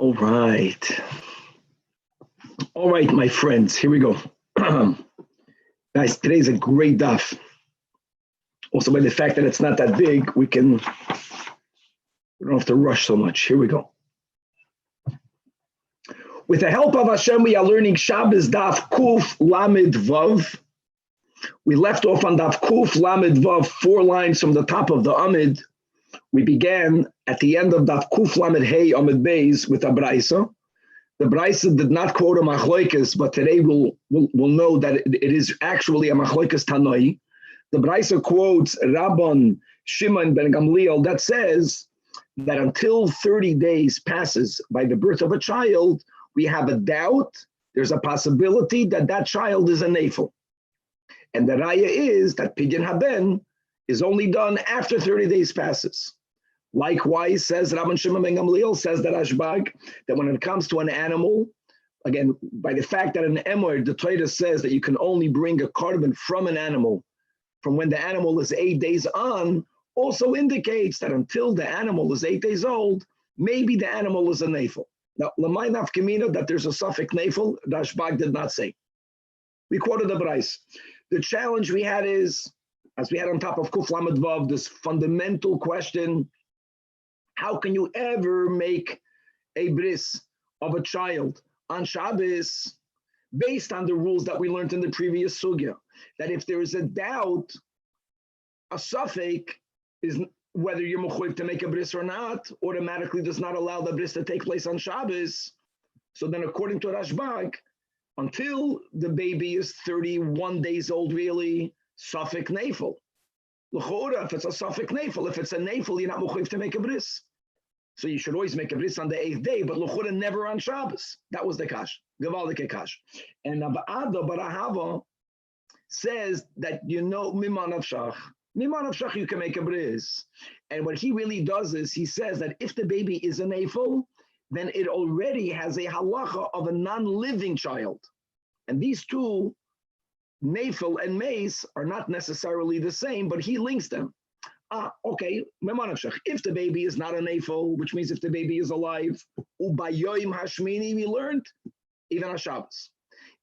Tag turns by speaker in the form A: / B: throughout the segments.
A: All right. All right, my friends, here we go. Guys, today's a great DAF. Also, by the fact that it's not that big, we don't have to rush so much. Here we go. With the help of Hashem, we are learning Shabbos DAF Kuf Lamed Vav. We left off on DAF Kuf Lamed Vav, 4 lines from the top of the Amid. We began at the end of DAF Kuf Lamed Hey Amid Beis with a Braisa. The Braisa did not quote a Machloikis, but today we'll know that it is actually a Machloikis Tanoi. The Braisa quotes Rabban Shimon ben Gamliel that says that until 30 days passes by the birth of a child, we have a doubt, there's a possibility that that child is a nefel. And the raya is that Pidyon Haben is only done after 30 days passes. Likewise, says Rabban Shimon ben Gamliel, says that Ashbag, that when it comes to an animal, again, by the fact that an emor, the Torah says that you can only bring a korban from an animal from when the animal is 8 days on, also indicates that until the animal is 8 days old, maybe the animal is a nefel. Now, Lamai Nafkamina, that there's a suffix nefel, the Ashbag did not say. We quoted the Brais. The challenge we had is, as we had on top of Kuf Lamed Vav, this fundamental question: how can you ever make a bris of a child on Shabbos based on the rules that we learned in the previous sugya? That if there is a doubt, a suffix is whether you're mechuyev to make a bris or not, automatically does not allow the bris to take place on Shabbos. So then according to Rashbag, until the baby is 31 days old, really, suffix nefel. L'chora, if it's a suffix nefel, if it's a nefel, you're not mechuyev to make a bris. So you should always make a bris on the 8th day, but l'chora never on Shabbos. That was the kash, gavaldik kash. And Abada Barahava says that miman avshach you can make a bris. And what he really does is he says that if the baby is a nefel, then it already has a halacha of a non-living child. And these two, nefel and mace, are not necessarily the same, but he links them. Okay, if the baby is not a nefel, which means if the baby is alive, ubayoim hashmini, we learned, even on Shabbos.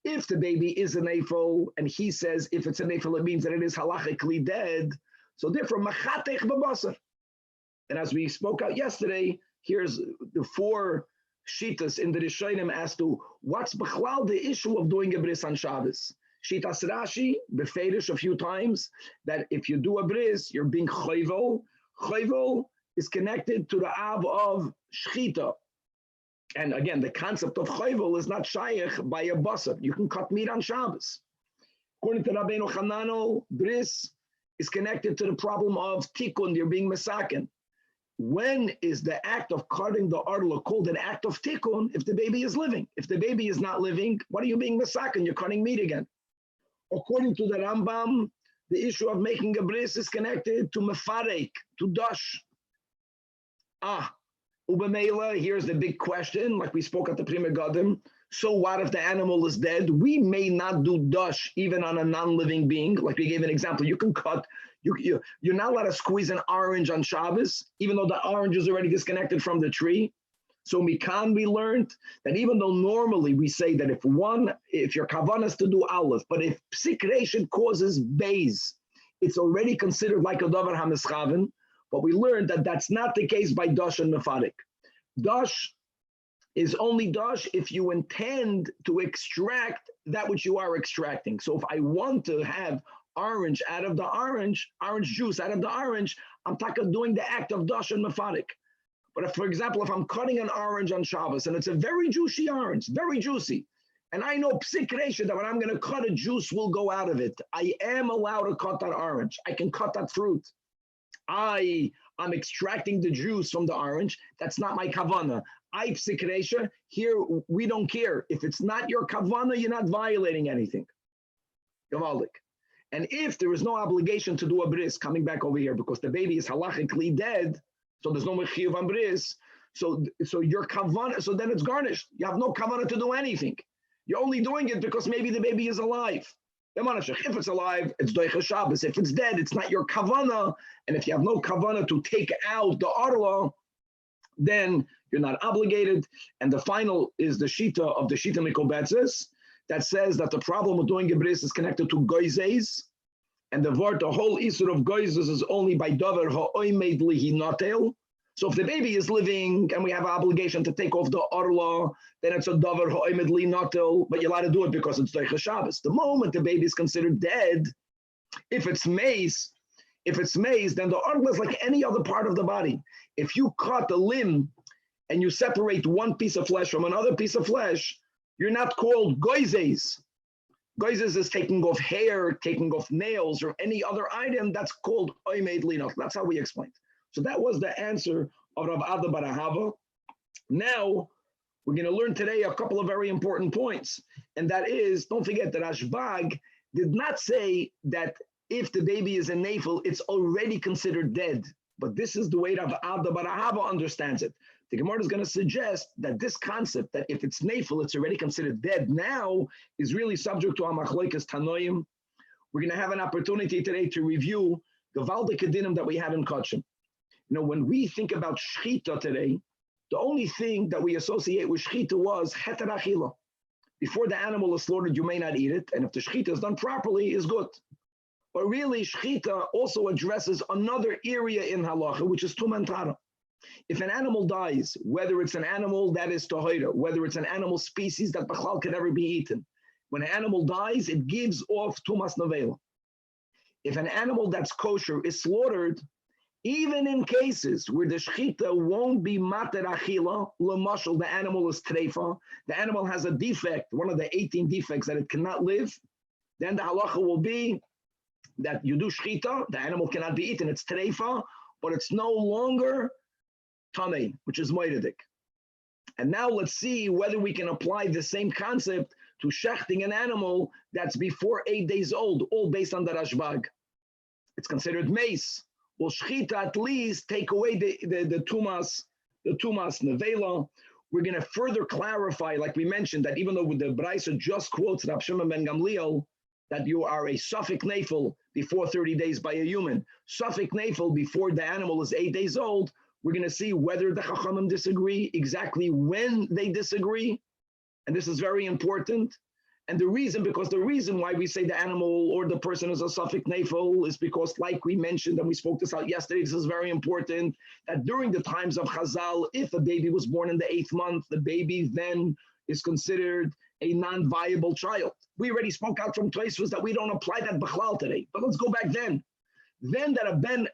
A: If the baby is a nefel, and he says if it's a nefel, it means that it is halachically dead, so therefore, machatech b'basar. And as we spoke out yesterday, here's the 4 shitas in the Rishonim as to what's b'chlal the issue of doing a bris on Shabbos. Shitas Rashi, beferish a few times, that if you do a bris, you're being chayvel. Chayvel is connected to the av of shchita. And again, the concept of chayvel is not shayach by a basar. You can cut meat on Shabbos. According to Rabbeinu Chanano, bris is connected to the problem of tikkun, you're being mesaken. When is the act of cutting the artla called an act of tikkun? If the baby is living. If the baby is not living, what are you being mesaken? You're cutting meat again. According to the Rambam, the issue of making a bris is connected to mefarek, to dash. Ubemela, here's the big question, like we spoke at the Prima Gadim. So what if the animal is dead? We may not do dash even on a non-living being. Like we gave an example, you can cut, you're not allowed to squeeze an orange on Shabbos, even though the orange is already disconnected from the tree. So Mikan, we learned that even though normally we say that if your kavanah is to do aleph, but if psikration causes beis, it's already considered like a davar hamischaven. But we learned that that's not the case by dash and mefarik. Dash is only dash if you intend to extract that which you are extracting. So if I want to have orange out of the orange juice out of the orange, I'm doing the act of dash and mefarik. But if, for example, if I'm cutting an orange on Shabbos and it's a very juicy orange, very juicy, and I know psikration that when I'm going to cut a juice will go out of it, I am allowed to cut that orange. I can cut that fruit. I'm extracting the juice from the orange. That's not my kavanah. I psikration, here we don't care. If it's not your kavanah, you're not violating anything. Gavaldik. And if there is no obligation to do a bris, coming back over here, because the baby is halachically dead, so there's no chiyuv on bris. So your kavanah, so then it's garnished. You have no kavanah to do anything. You're only doing it because maybe the baby is alive. If it's alive, it's doicha Shabbos. If it's dead, it's not your kavanah. And if you have no kavanah to take out the arla, then you're not obligated. And the final is the Shita of the Shita Mikobetzes that says that the problem with doing a bris is connected to goizes, and the whole isur of goizes is only by davar ha'oimed lihi notel. So if the baby is living and we have an obligation to take off the orla, then it's a davar ha'oimed lihi notel, but you're allowed to do it because it's doicha Shabbos. The moment the baby is considered dead, if it's mace, then the orla is like any other part of the body. If you cut a limb and you separate one piece of flesh from another piece of flesh, you're not called goizes. Goizes is taking off hair, taking off nails, or any other item that's called oimed linot. That's how we explained. So that was the answer of Rav Ada bar Ahava. Now, we're going to learn today a couple of very important points. And that is, don't forget that Ashbag did not say that if the baby is a nafel, it's already considered dead. But this is the way Rav Ada bar Ahava understands it. The Gemara is going to suggest that this concept, that if it's nafel, it's already considered dead now, is really subject to Amachloikas Tanoim. We're going to have an opportunity today to review the Valde Kedinim that we have in Kachim. You know, when we think about Shchita today, the only thing that we associate with Shchita was Heter Achila. Before the animal is slaughtered, you may not eat it, and if the Shchita is done properly, is good. But really, Shchita also addresses another area in Halacha, which is Tumah and Tara. If an animal dies, whether it's an animal that is Tahira, whether it's an animal species that Bachlal can never be eaten, when an animal dies, it gives off Tumas Nevela. If an animal that's kosher is slaughtered, even in cases where the Shchita won't be Mater Achila, Lamashal, the animal is Treifa, the animal has a defect, one of the 18 defects that it cannot live, then the halacha will be that you do Shchita, the animal cannot be eaten, it's Treifa, but it's no longer Tamei, which is Moededik. And now let's see whether we can apply the same concept to shechting an animal that's before 8 days old, all based on the Rashbag. It's considered mace. Well, shchita at least take away the tumas nevela. We're going to further clarify, like we mentioned, that even though the Braisa just quotes Rab Shimon ben Gamliel, that you are a suffik nafel before 30 days by a human, suffik nafel before the animal is 8 days old. We're going to see whether the Chachamim disagree, exactly when they disagree. And this is very important. And the reason why we say the animal or the person is a suffik nafel is because, like we mentioned, and we spoke this out yesterday, this is very important, that during the times of Chazal, if a baby was born in the 8th month, the baby then is considered a non-viable child. We already spoke out from Tosfos that we don't apply that b'chlal today. But let's go back then. Then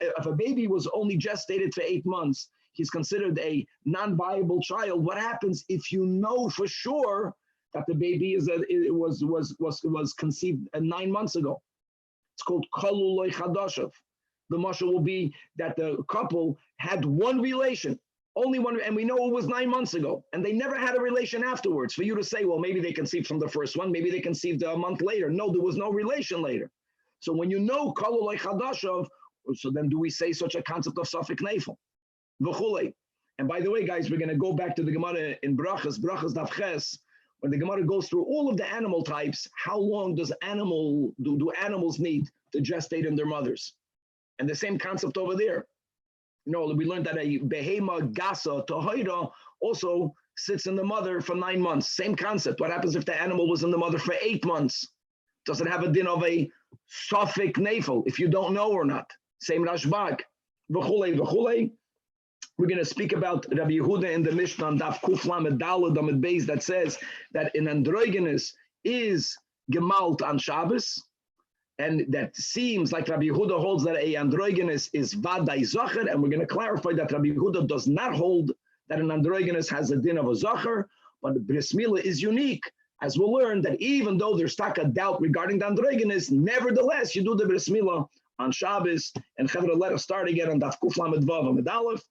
A: if a baby was only gestated for 8 months, he's considered a non-viable child. What happens if you know for sure that the baby was conceived 9 months ago? It's called kalu loy chadashav. The mashal will be that the couple had one relation, only one, and we know it was 9 months ago, and they never had a relation afterwards. For you to say, well, maybe they conceived from the first one, maybe they conceived a month later. No, there was no relation later. So when you know kalu loy chadashav, so then do we say such a concept of suffik nafel? V'chulei. And by the way, guys, we're going to go back to the Gemara in Brachas Daf Ches, when the Gemara goes through all of the animal types. How long do animals need to gestate in their mothers? And the same concept over there. You know, we learned that a behema gasa tohira also sits in the mother for 9 months. Same concept. What happens if the animal was in the mother for 8 months? Does it have a din of a suffik nafel if you don't know or not? Same Rashbag. V'chulei, v'chulei. We're going to speak about Rabbi Yehuda in the Mishnah on DAF Kuf Lamed Daled Amud Beis that says that an androgynous is gemalt on Shabbos, and that seems like Rabbi Yehuda holds that a androgynous is vadai zacher, and we're going to clarify that Rabbi Yehuda does not hold that an androgynous has a din of a zacher, but Bris Milah is unique, as we'll learn that even though there's stuck a doubt regarding the androgynous, nevertheless you do the Bris Milah on Shabbos. And Chavra, let us start again on Daf Kuf Lamed Vav Amud Aleph.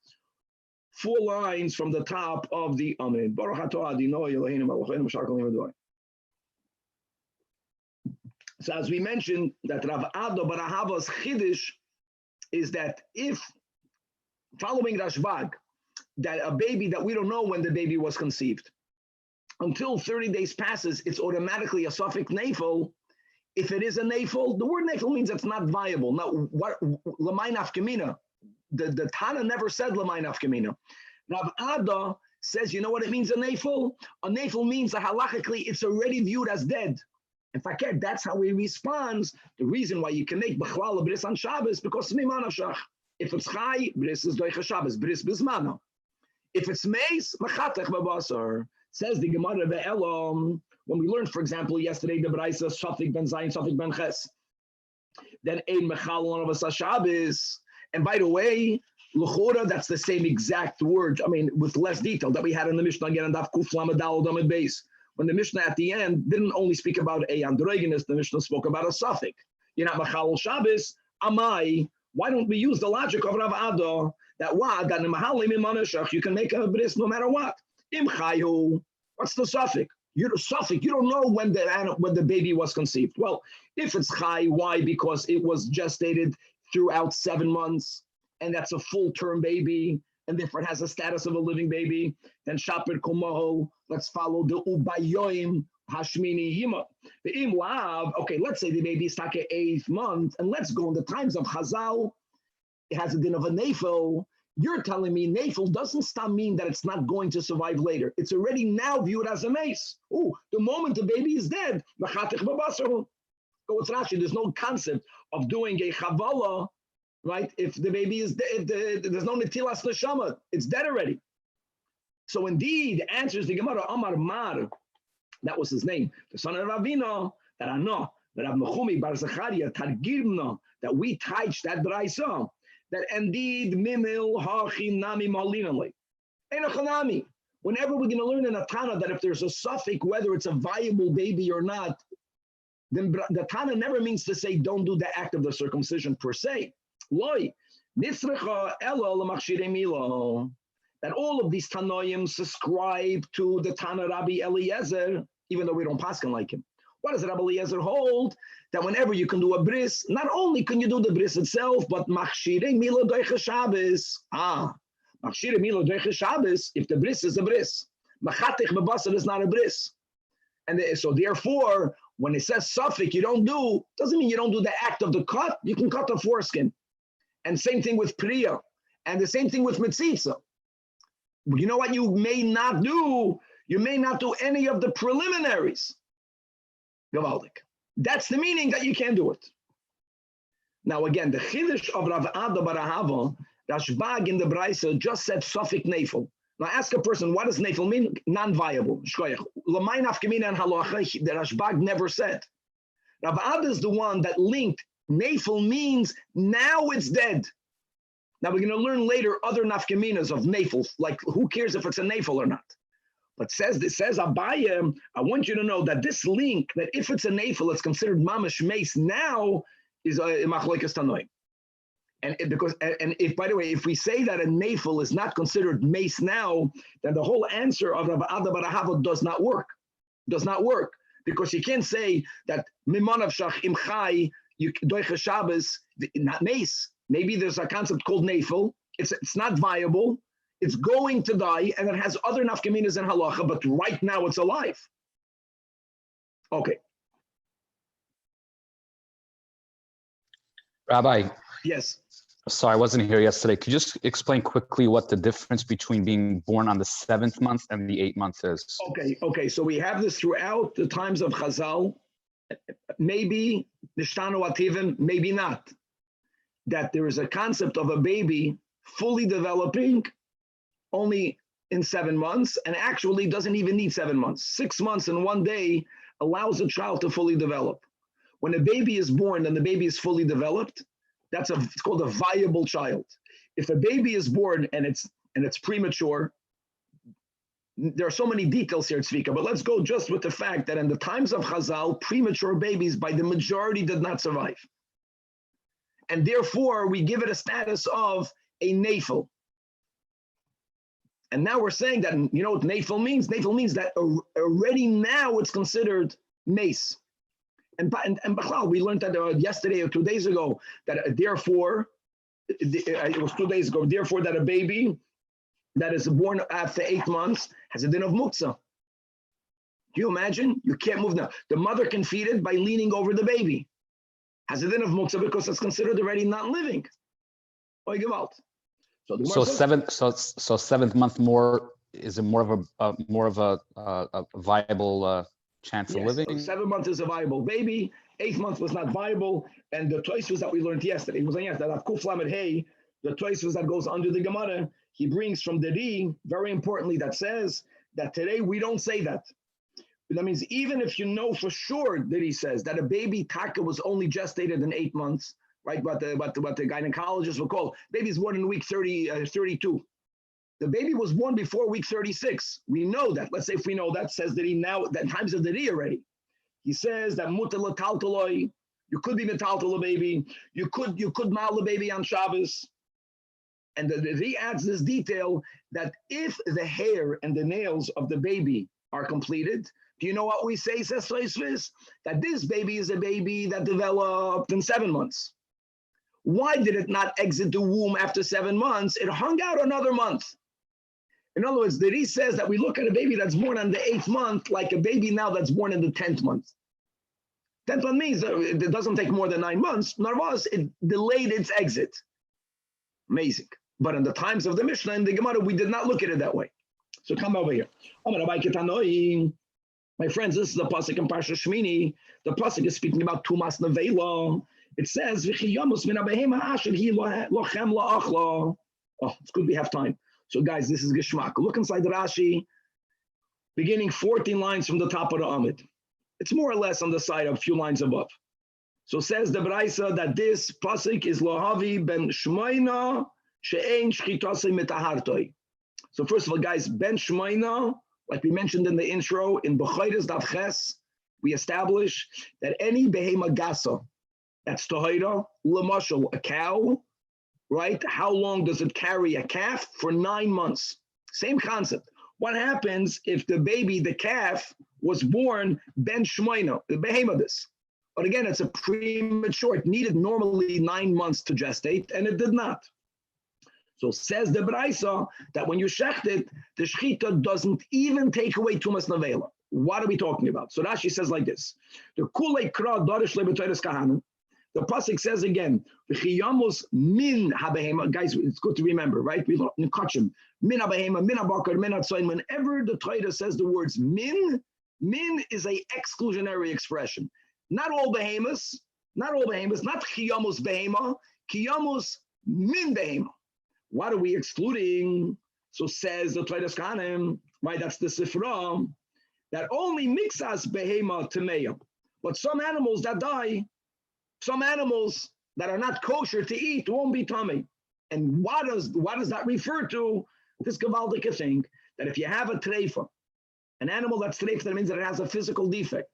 A: 4 lines from the top of the Amid. Baruch atah Adonai Eloheinu Malkeinu Mashal Kol Yom. So as we mentioned, that Rav Ada bar Ahava's chiddush is that if, following Rashbag, that a baby that we don't know when the baby was conceived, until 30 days passes, it's automatically a suffik nafel. If it is a nafel, the word nafel means it's not viable. Now, what l'may nafkamina? The Tana never said l'may nafkamina. Rav Ada says, you know what it means, a nafel? A nafel means that halachically it's already viewed as dead. In fact, that's how he responds. The reason why you can make b'chlal a bris on Shabbos, because mimanashach. If it's chai, bris is doicha Shabbos, bris bismana. If it's meis, machatech babasar. Says the Gemara ve'elam, when we learned, for example, yesterday, the Braisa, Safik ben Zayin, Safik ben Ches, then ein mechal on of us Shabbos. And by the way, l'chora, that's the same exact word, I mean, with less detail that we had in the Mishnah again, and DAF Kuf Lamed Daled Amud Beis. When the Mishnah at the end didn't only speak about a androgynous, the Mishnah spoke about a suffix. You're not machal Shabbos, amai. Why don't we use the logic of Rav Ada that in the mahalim imanashach you can make a bris no matter what? Im chayu. What's the suffix? You don't know when the baby was conceived. Well, if it's chai, why? Because it was gestated throughout 7 months, and that's a full-term baby, and therefore it has a status of a living baby. Then shaper komoho. Let's follow the ubayoim hashmini yima. The im lav. Okay, let's say the baby is taka 8th month, and let's go in the times of Chazal. It has a din of a nafel. You're telling me nafel doesn't stop mean that it's not going to survive later. It's already now viewed as a mace. Oh, the moment the baby is dead, go with Rashi. There's no concept of doing a chavala, right? If the baby is dead, there's no netilas neshamot. It's dead already. So indeed, answers the Gemara Amar Mar. That was his name, the son of Ravina. That I know that Rav Mechumi bar Zacharia Targirna that we teach that Braisa. That indeed mimil hachinami malinali. Enochanami. Whenever we're going to learn in a Tana that if there's a suffix, whether it's a viable baby or not, then the Tana never means to say don't do the act of the circumcision per se. Loi nisrecha elo l'machshirei milo. That all of these Tanoim subscribe to the Tana Rabbi Eliezer, even though we don't paskin like him. What does Rabbi Eliezer hold? That whenever you can do a bris, not only can you do the bris itself, but machshirei milo doicha Shabbos. Machshirei milo doicha Shabbos, if the bris is a bris. Machatech bebasar is not a bris. And so therefore, when it says suffix, you don't do, doesn't mean you don't do the act of the cut. You can cut the foreskin. And same thing with priya. And the same thing with mitzitza. You know what you may not do? You may not do any of the preliminaries. Gavaldik. That's the meaning that you can't do it. Now again, the chiddush of Rav Ada bar Ahava, Rashbag in the Braisa just said suffix nafel. Now ask a person, what does nafel mean? Non-viable. L'may nafkamina and halacha, the Rashbag never said. Rav Ada is the one that linked nafel means now it's dead. Now we're going to learn later other nafkaminas of nafel, like who cares if it's a nafel or not. But says Abaye, I want you to know that this link, that if it's a nafel, it's considered mamash mace now, is a machlokes tanoim. And if, by the way, if we say that a nafel is not considered mace now, then the whole answer of Rav Ada bar Ahava does not work. Does not work. Because you can't say that mimanav shach im chai, doicha Shabbos, not mace. Maybe there's a concept called nafel. It's not viable. It's going to die, and it has other nafkaminas and halacha, but right now it's alive. Okay.
B: Rabbi.
A: Yes.
B: Sorry, I wasn't here yesterday. Could you just explain quickly what the difference between being born on the 7th month and the 8th month is?
A: Okay. So we have this throughout the times of Chazal. Maybe nishtanu ativim, maybe not. That there is a concept of a baby fully developing only in 7 months, and actually doesn't even need 7 months. 6 months and 1 day allows a child to fully develop. When a baby is born and the baby is fully developed, it's called a viable child. If a baby is born and it's premature, there are so many details here, Tzvika, but let's go just with the fact that in the times of Chazal, premature babies by the majority did not survive. And therefore, we give it a status of a nafel. And now we're saying that, you know what nafel means? Nafel means that already now it's considered mace. And Bachlal, we learned that yesterday or 2 days ago, that therefore, it was 2 days ago, therefore that a baby that is born after 8 months has a din of muktzah. Can you imagine? You can't move now. The mother can feed it by leaning over the baby. Has a din of muktzah because it's considered already not living. Oy gewalt. So the
B: So
A: Gemara says,
B: seventh month more is more of a viable chance of
A: yes,
B: living.
A: so 7 months is a viable baby. 8th month was not viable, and the Tosfos that we learned yesterday was that Kuf Lamed Hey, the Tosfos that goes under the Gemara, he brings from the Ri, very importantly, that says that today we don't say that. That means even if you know for sure that he says that a baby taka was only gestated in 8 months, right? What the gynecologists will call baby's born in week 32. The baby was born before week 36. We know that. Let's say if we know that, says that he now that times of the Ri already. He says that mutal taltaloi, you could be metaltal a baby, you could mal a baby on Shabbos. And he adds this detail that if the hair and the nails of the baby are completed, do you know what we say, says Tosfos? That this baby is a baby that developed in 7 months. Why did it not exit the womb after 7 months? It hung out another month. In other words, the Ri says that we look at a baby that's born on the 8th month like a baby now that's born in the 10th month. 10th month means it doesn't take more than 9 months. Narvas, it delayed its exit. Amazing. But in the times of the Mishnah and the Gemara, we did not look at it that way. So come over here. My friends, this is the pasuk in Parsha Shmini. The pasuk is speaking about Tumas Nevela. It says, oh, it's good we have time. So guys, this is Geshmak. Look inside the Rashi, beginning 14 lines from the top of the Amid. It's more or less on the side of a few lines above. So says the Braisa that this pasuk is Lohavi ben Shmoina she'ein shchitase mitahartoi. So first of all, guys, ben Shmoina, like we mentioned in the intro, in Bechayres DAF Ches, we establish that any behema gasa, that's tohira, lemashal, a cow, right? How long does it carry a calf? For 9 months. Same concept. What happens if the baby, the calf, was born ben shmoina, the behema this? But again, it's a premature. It needed normally 9 months to gestate, and it did not. So says the Braisa that when you shecht it, the shechita doesn't even take away tumas nevela. What are we talking about? So Rashi says like this: the kulei kra darish lebetoyres kahanim. The pasuk says again, v'chiyamos min habehema. Guys, it's good to remember, right? We in kachim min habehema, min habakar, min hatzayin. Whenever the Torah says the words min is a exclusionary expression. Not all behemoths, not chiyamos behema, chiyamos min behema. What are we excluding? So says the Torah Kahanim, right? That's the Sifra, that only mixas behema temeya. But some animals that die, some animals that are not kosher to eat won't be tummy. And what does that refer to? This Gavaldic thing, that if you have a treifa, an animal that's treifa, that means that it has a physical defect.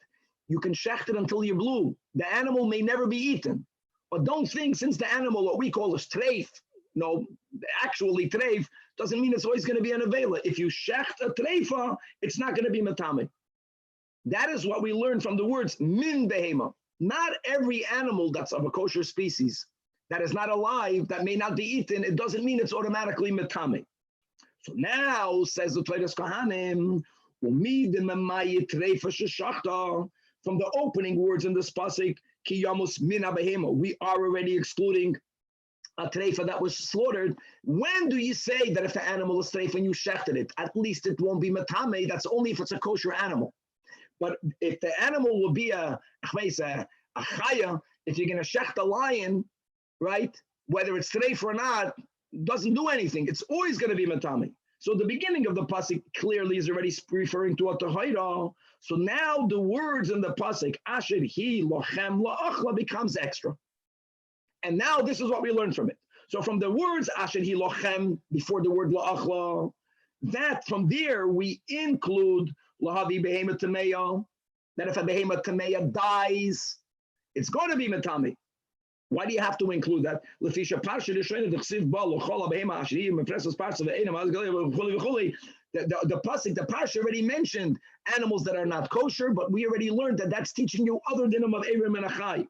A: You can shecht it until you're blue. The animal may never be eaten. But don't think since the animal, what we call is treif, no, actually treif, doesn't mean it's always going to be an avela. If you shecht a treifa, it's not going to be matame. That is what we learn from the words min behema. Not every animal that's of a kosher species that is not alive, that may not be eaten, it doesn't mean it's automatically metame. So now, says the Torah Kahanim, from the opening words in this pasuk, ki yamos min habehema, we are already excluding a treifa that was slaughtered. When do you say that if the animal is treifa and you shechted it, at least it won't be metame? That's only if it's a kosher animal. But if the animal will be a chaya, if you're going to shecht a lion, right, whether it's treifa or not, doesn't do anything. It's always going to be metame. So the beginning of the pasuk clearly is already referring to a tahira. So now the words in the pasuk, asher hi lochem la'achla, becomes extra. And now this is what we learn from it. So from the words asher hi lochem, before the word la'achla, that from there we include lahavi behema tameya, that if a behema tameya dies, it's going to be metame. Why do you have to include that? The pasuk, the parsha already mentioned animals that are not kosher, but we already learned that that's teaching you other dinim of Erim and Achai. In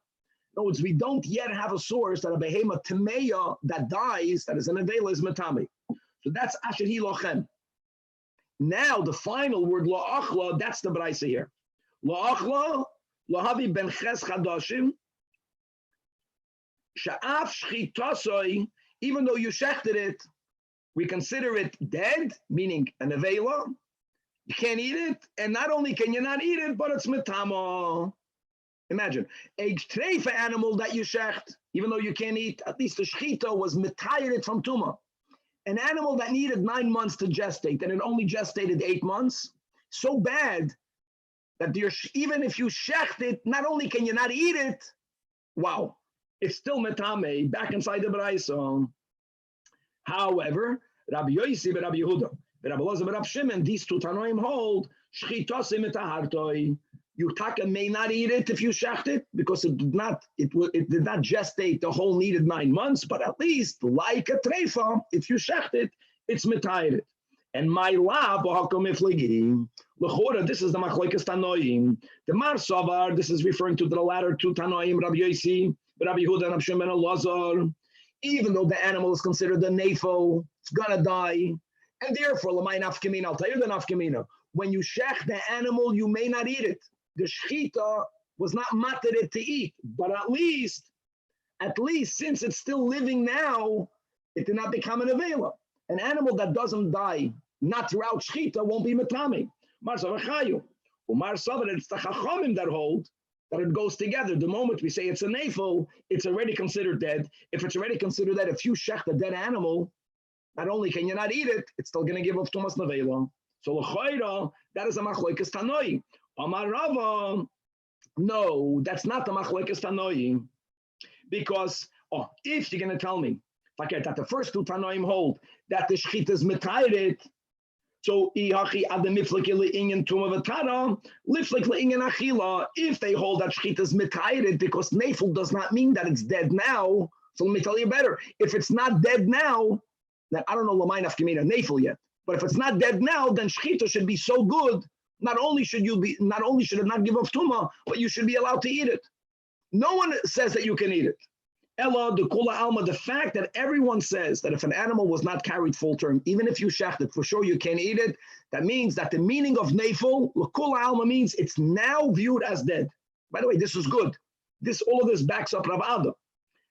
A: other words, we don't yet have a source that a behema tameya that dies, that is an avela, is matame. So that's asher hi lochem. Now the final word la'achla, that's the braisa here. La'achla, lahavi ben ches chadashim, sha'af shchitasoi, even though you shechted it we consider it dead, meaning an avela. You can't eat it, and not only can you not eat it, but it's metama. Imagine a treifa animal that you shecht, even though you can't eat, at least the shechita was metayired from tuma. An animal that needed 9 months to gestate, and it only gestated 8 months, so bad that even if you shecht it, not only can you not eat it, wow, it's still metame, back inside the braisa. However, Rabbi Yossi and Rabbi Yehuda, Rabbi Elazar and Rabbi Shimon, these two Tanoim hold, shchitose metahartoi. You taka may not eat it if you shecht it, because it did not gestate the whole needed 9 months, but at least like a treifa, if you shecht it, it's metayired. And my lab, this is the machlokes Tanoim. The Marsavar, this is referring to the latter two Tanoim, Rabbi Yossi, Rabbi Yehuda, and Rabbi Shimon and Elazar. Even though the animal is considered a nefo, it's gonna die, and therefore, l'may nafkamina, I'll tell you the nafkamina. When you shech the animal, you may not eat it. The shechita was not materet to eat, but at least, since it's still living now, it did not become an avela. An animal that doesn't die, not throughout shechita, won't be metame. Marsav Umar Savar, it's the chachamim that hold that it goes together. The moment we say it's a nefo, it's already considered dead. If it's already considered dead, if you shech a dead animal, not only can you not eat it, it's still going to give off tumas nevela. So l'chayra, that is a machlokes Tanoi. Amar Rava, no, that's not the machlokes Tanoi, because if you're going to tell me that the first two Tanoim hold that the shechita is metayired, so if they hold that shechita is metayired, because nefil does not mean that it's dead now. So let me tell you better. If it's not dead now, then I don't know l'may nafkamina nefil yet. But if it's not dead now, then shechita should be so good. Not only should it not give off tuma, but you should be allowed to eat it. No one says that you can eat it. Ella, the kula alma, the fact that everyone says that if an animal was not carried full term, even if you shecht it, for sure you can eat it, that means that the meaning of nefil, the kula alma, means it's now viewed as dead. By the way, this is good. All of this backs up Rav Ada.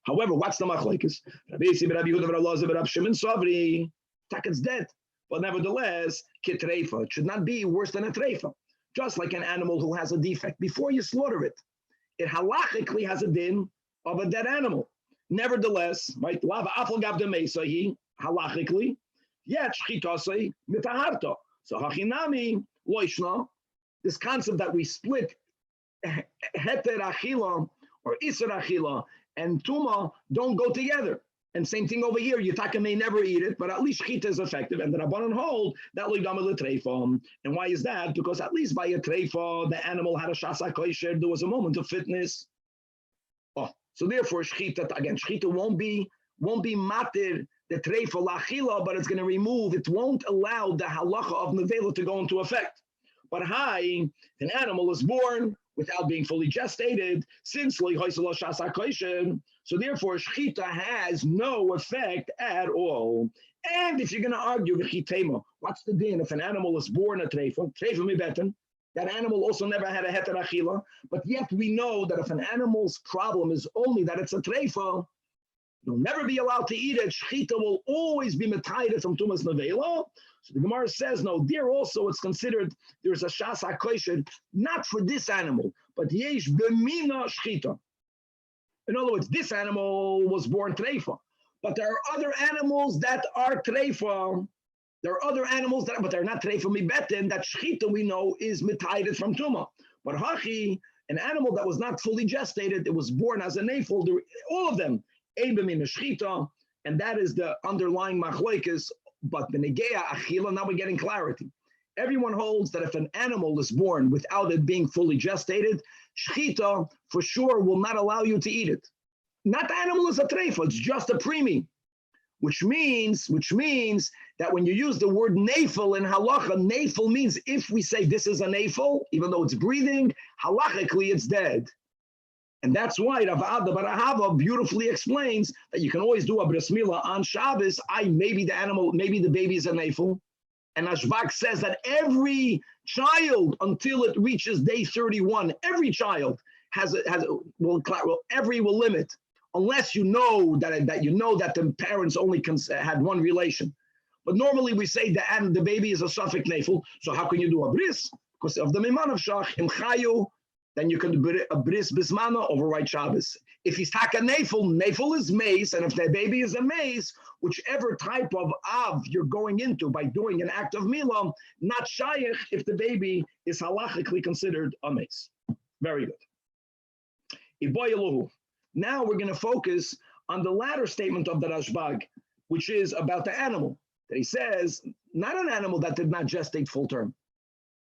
A: However, what's the machlokes? Rabbi Yehuda, Rabbi Elazar, Rabbi Shimon Savri, it's dead. But nevertheless, kitreifa, it should not be worse than a treifa. Just like an animal who has a defect. Before you slaughter it, it halachically has a din of a dead animal. Nevertheless, right, halachically, yet shchitase mitaharta. So hachinami loishna, this concept that we split heter achila or iser achila and tuma don't go together. And same thing over here, Yitaka may never eat it, but at least shchita is effective. And the Rabbanan hold that loigdama letreifa. And why is that? Because at least by a treifa, the animal had a shasa kosher, there was a moment of fitness. So therefore, shchita won't be matir the treifa lachila, but it's going to remove, it won't allow the halacha of nevela to go into effect. But an animal is born without being fully gestated, since so therefore shchita has no effect at all. And if you're going to argue v'chitema, what's the din if an animal is born a treifa mibeten? That animal also never had a heter achila, but yet we know that if an animal's problem is only that it's a treifa, you'll never be allowed to eat it. Shchita will always be metayired from tumas nevela. So the Gemara says, no, there also it's considered there's a shas hakosher, not for this animal, but yesh b'mina shchita. In other words, this animal was born treifa, but there are other animals that are treifa. There are other animals but they're not treifa mibeten. That shchita we know is metayired from tuma. But hachi, an animal that was not fully gestated, it was born as a nefil. All of them, ebim shchita, and that is the underlying machlokes. But the negeya achila, now we're getting clarity. Everyone holds that if an animal is born without it being fully gestated, shchita for sure will not allow you to eat it. Not the animal is a treifa, it's just a preemie, which means that when you use the word nefil in halacha, nefil means if we say this is a nefil, even though it's breathing, halachically it's dead. And that's why Rav Ada bar Ahava beautifully explains that you can always do a bris milah on Shabbos. Maybe the baby is a nefil. And Zajac says that every child until it reaches day 31, every child every will limit, unless you know that the parents only had one relation. But normally we say the baby is a suffix nefel. So how can you do a bris? Because of the miman of shach im chayu, then you can do a bris bismana override Shabbos. If he's taka nefel is mace, and if the baby is a mace, whichever type of av you're going into by doing an act of milah, not shayach if the baby is halachically considered a mace. Very good. Elyahu. Now we're going to focus on the latter statement of the Rashbag, which is about the animal. That he says, not an animal that did not gestate full term.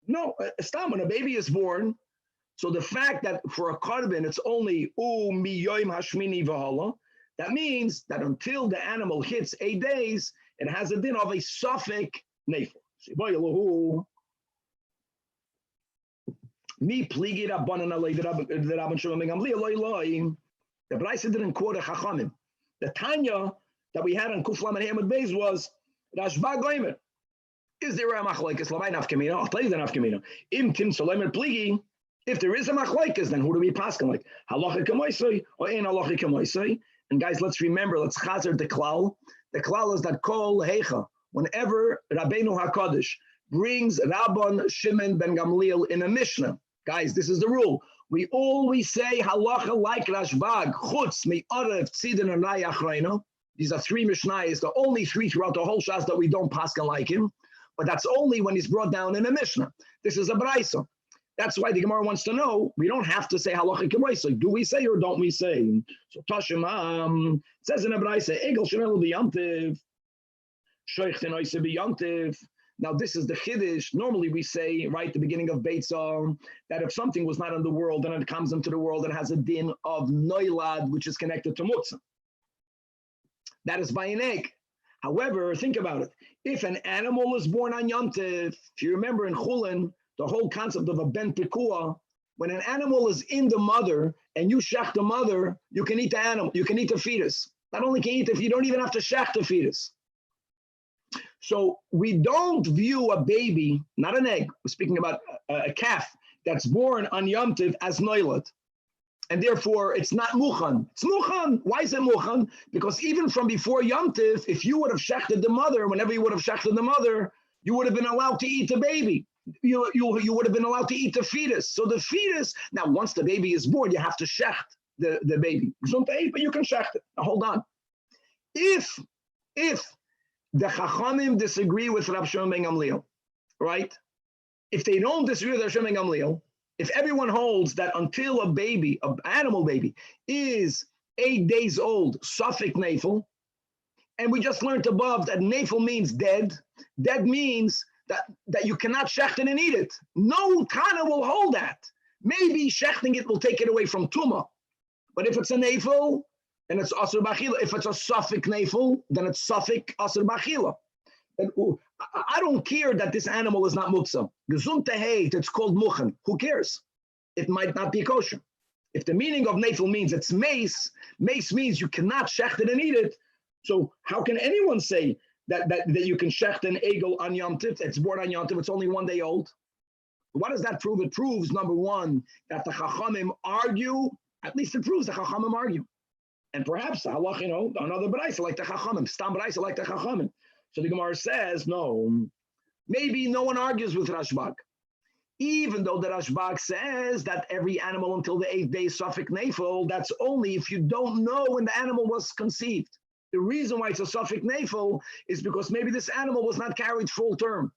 A: No, when a baby is born, so the fact that for a korban it's only mi yoim hashmini v'hala, that means that until the animal hits 8 days, it has a din of a suffix nefel. Mi pligi rabbanan alei the Rabban Shimon ben Gamliel loy. The Brisa didn't quote a Chachamim. The Tanya that we had on Kuf Lamed Hamad Beis was Rashba Goimer. Is there a machlekes? Lavai nafkamina. I'll tell you the nafkamina. Im tim solemer pligi. If there is a machlekes, then who do we paskin like? Halacha kamoisei or ein halacha kamoisei? And guys, let's remember. Let's chazer the klal. The klal is that kol heicha. Whenever Rabbeinu Hakadosh brings Rabban Shimon ben Gamliel in a Mishnah, guys, this is the rule. We always say halacha like Rashbag, chutz me'arev tzidin and raya achreino. These are 3 Mishnayos, the only 3 throughout the whole Shas that we don't paskin like him. But that's only when he's brought down in a Mishnah. This is a Braisa. That's why the Gemara wants to know, we don't have to say halacha k'braisa. Do we say or don't we say? So Tashim it says in a Braisa, Egel shenel b'yantiv, shoich tenoise b'yantiv. Now this is the Chiddush. Normally we say, right at the beginning of Beitzah, that if something was not in the world and it comes into the world, it has a din of noilad, which is connected to Mutza. That is by an egg. However, think about it. If an animal is born on Yom Tov, if you remember in Chulin, the whole concept of a ben pikua, when an animal is in the mother and you shech the mother, you can eat the animal, you can eat the fetus. Not only can you eat it, you don't even have to shech the fetus. So we don't view a baby, not an egg, we're speaking about a calf that's born on Yom Tov as noilad. And therefore, it's not muchan. It's muchan. Why is it muchan? Because even from before Yom Tov, if you would have shechted the mother, whenever you would have shechted the mother, you would have been allowed to eat the baby. You would have been allowed to eat the fetus. So the fetus, now once the baby is born, you have to shecht the baby. But you can shecht it. Now hold on. If the Chachamim disagree with Rav Shimon ben Gamliel, right? If they don't disagree with Rav Shimon ben Gamliel, if everyone holds that until a baby, an animal baby, is 8 days old, suffix nefel, and we just learned above that nefel means dead, dead means that you cannot shecht it and eat it. No Tana will hold that. Maybe shechting it will take it away from Tuma. But if it's a nefel, then it's asur b'achila. If it's a suffix nefel, then it's suffix asur b'achila. I don't care that this animal is not muksa. Gesundheit, it's called muchen. Who cares? It might not be kosher. If the meaning of nefel means it's mace, mace means you cannot shecht it and eat it. So how can anyone say that you can shecht an egel on Yom Tov? It's born on Yom Tov. It's only 1 day old. What does that prove? It proves, number one, that the Chachamim argue. At least it proves the Chachamim argue. And perhaps halach, another Baraisa like the Chachamim, Stam Baraisa like the Chachamim. So the Gemara says, no, maybe no one argues with Rashbag. Even though the Rashbag says that every animal until the 8th day is suffix nefel, that's only if you don't know when the animal was conceived. The reason why it's a suffix nefel is because maybe this animal was not carried full term.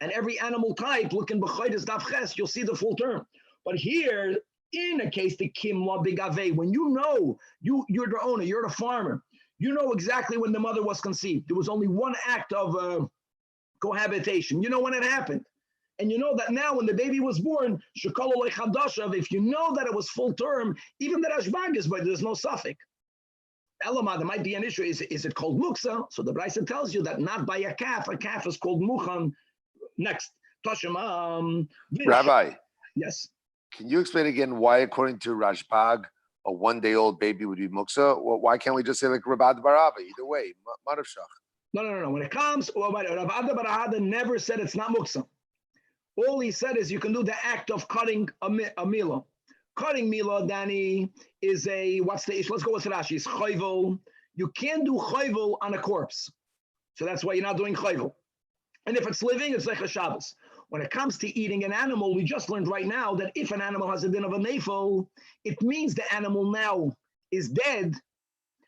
A: And every animal type, look in B'chodesh Daf Ches, you'll see the full term. But here, in a case, the Kimla Bigave, when you know, you're the owner, you're the farmer, you know exactly when the mother was conceived. There was only one act of cohabitation. You know when it happened. And you know that now when the baby was born, if you know that it was full term, even the Rashbag is, but there's no suffix. Elama, there might be an issue. Is it called muksa? So the Brisa tells you that not by a calf is called muchan. Next.
C: Rabbi.
A: Yes.
C: Can you explain again why, according to Rashbag, a 1 day old baby would be muksa? Well, why can't we just say like Rabad Barava? Either way, Maravshach.
A: No. When it comes, Rabad Barava never said it's not muksa. All he said is you can do the act of cutting a milah. Cutting milah, Danny, is a, what's the issue? Let's go with Rashi. It's chayvel. You can't do chayvel on a corpse. So that's why you're not doing chayvel. And if it's living, it's like a Shabbos. When it comes to eating an animal, we just learned right now that if an animal has a din of a nefel, it means the animal now is dead.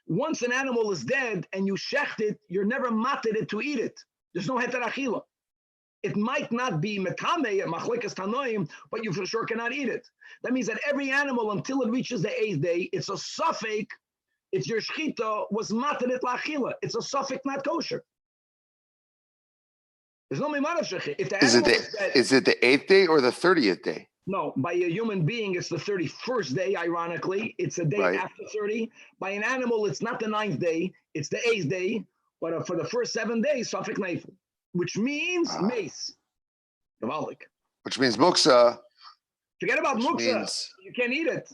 A: Once an animal is dead and you shecht it, you're never mated it to eat it. There's no heter achila. It might not be metame, machlekas tanoim, but you for sure cannot eat it. That means that every animal, until it reaches the 8th day, it's a suffix. If your shchita was mated it lachila, it's a suffix, not kosher. There's no mimarav shechit. If the animal
C: is it the 8th day or the 30th day?
A: No, by a human being, it's the 31st day, ironically. It's a day after 30. By an animal, it's not the 9th day, it's the 8th day. But for the first 7 days, Safik Neifel, which means mace.
C: Which means muksa.
A: Forget about muksa. You can't eat it.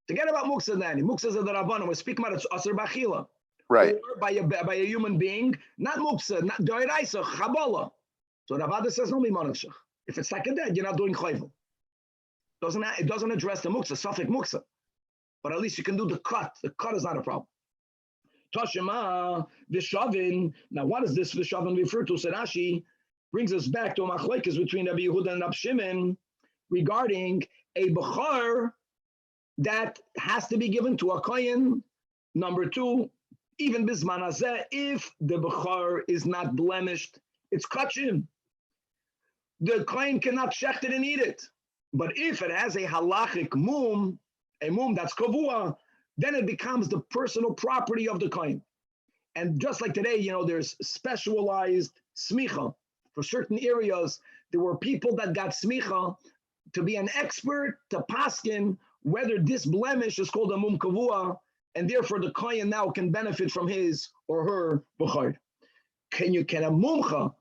A: Forget about muksa, Danny. Muksa is a Rabbanon. We're speaking about it's Asr Bachila.
C: Right.
A: Or by a human being, not muksa, not doiraisa, chabala. So Rabbi says no mimanashach. If it's like a dead, you're not doing chayvel. It doesn't address the muksa, safek muksa. But at least you can do the cut. The cut is not a problem. Toshima, Vishavin. Now, what does this Vishavin refer to? Sarashi brings us back to a machlekes between Rabbi Yehuda and Rabbi Shimon regarding a bechar that has to be given to a kohen. Number 2, even bisman hazeh, if the bechar is not blemished, it's kachim. The kohen cannot shecht it and eat it. But if it has a halachic mum, a mum that's kavua, then it becomes the personal property of the kohen. And just like today, there's specialized smicha. For certain areas, there were people that got smicha to be an expert, to paskin, whether this blemish is called a mum kavua, and therefore the kohen now can benefit from his or her bechar. Can a mumcha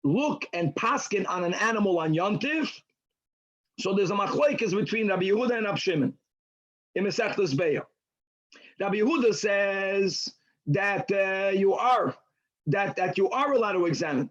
A: look and paskin on an animal on Yontif? So there's a machlokes between Rabbi Yehuda and Rabbi Shimon in Masechtas Beya. Rabbi Yehuda says that you are allowed to examine.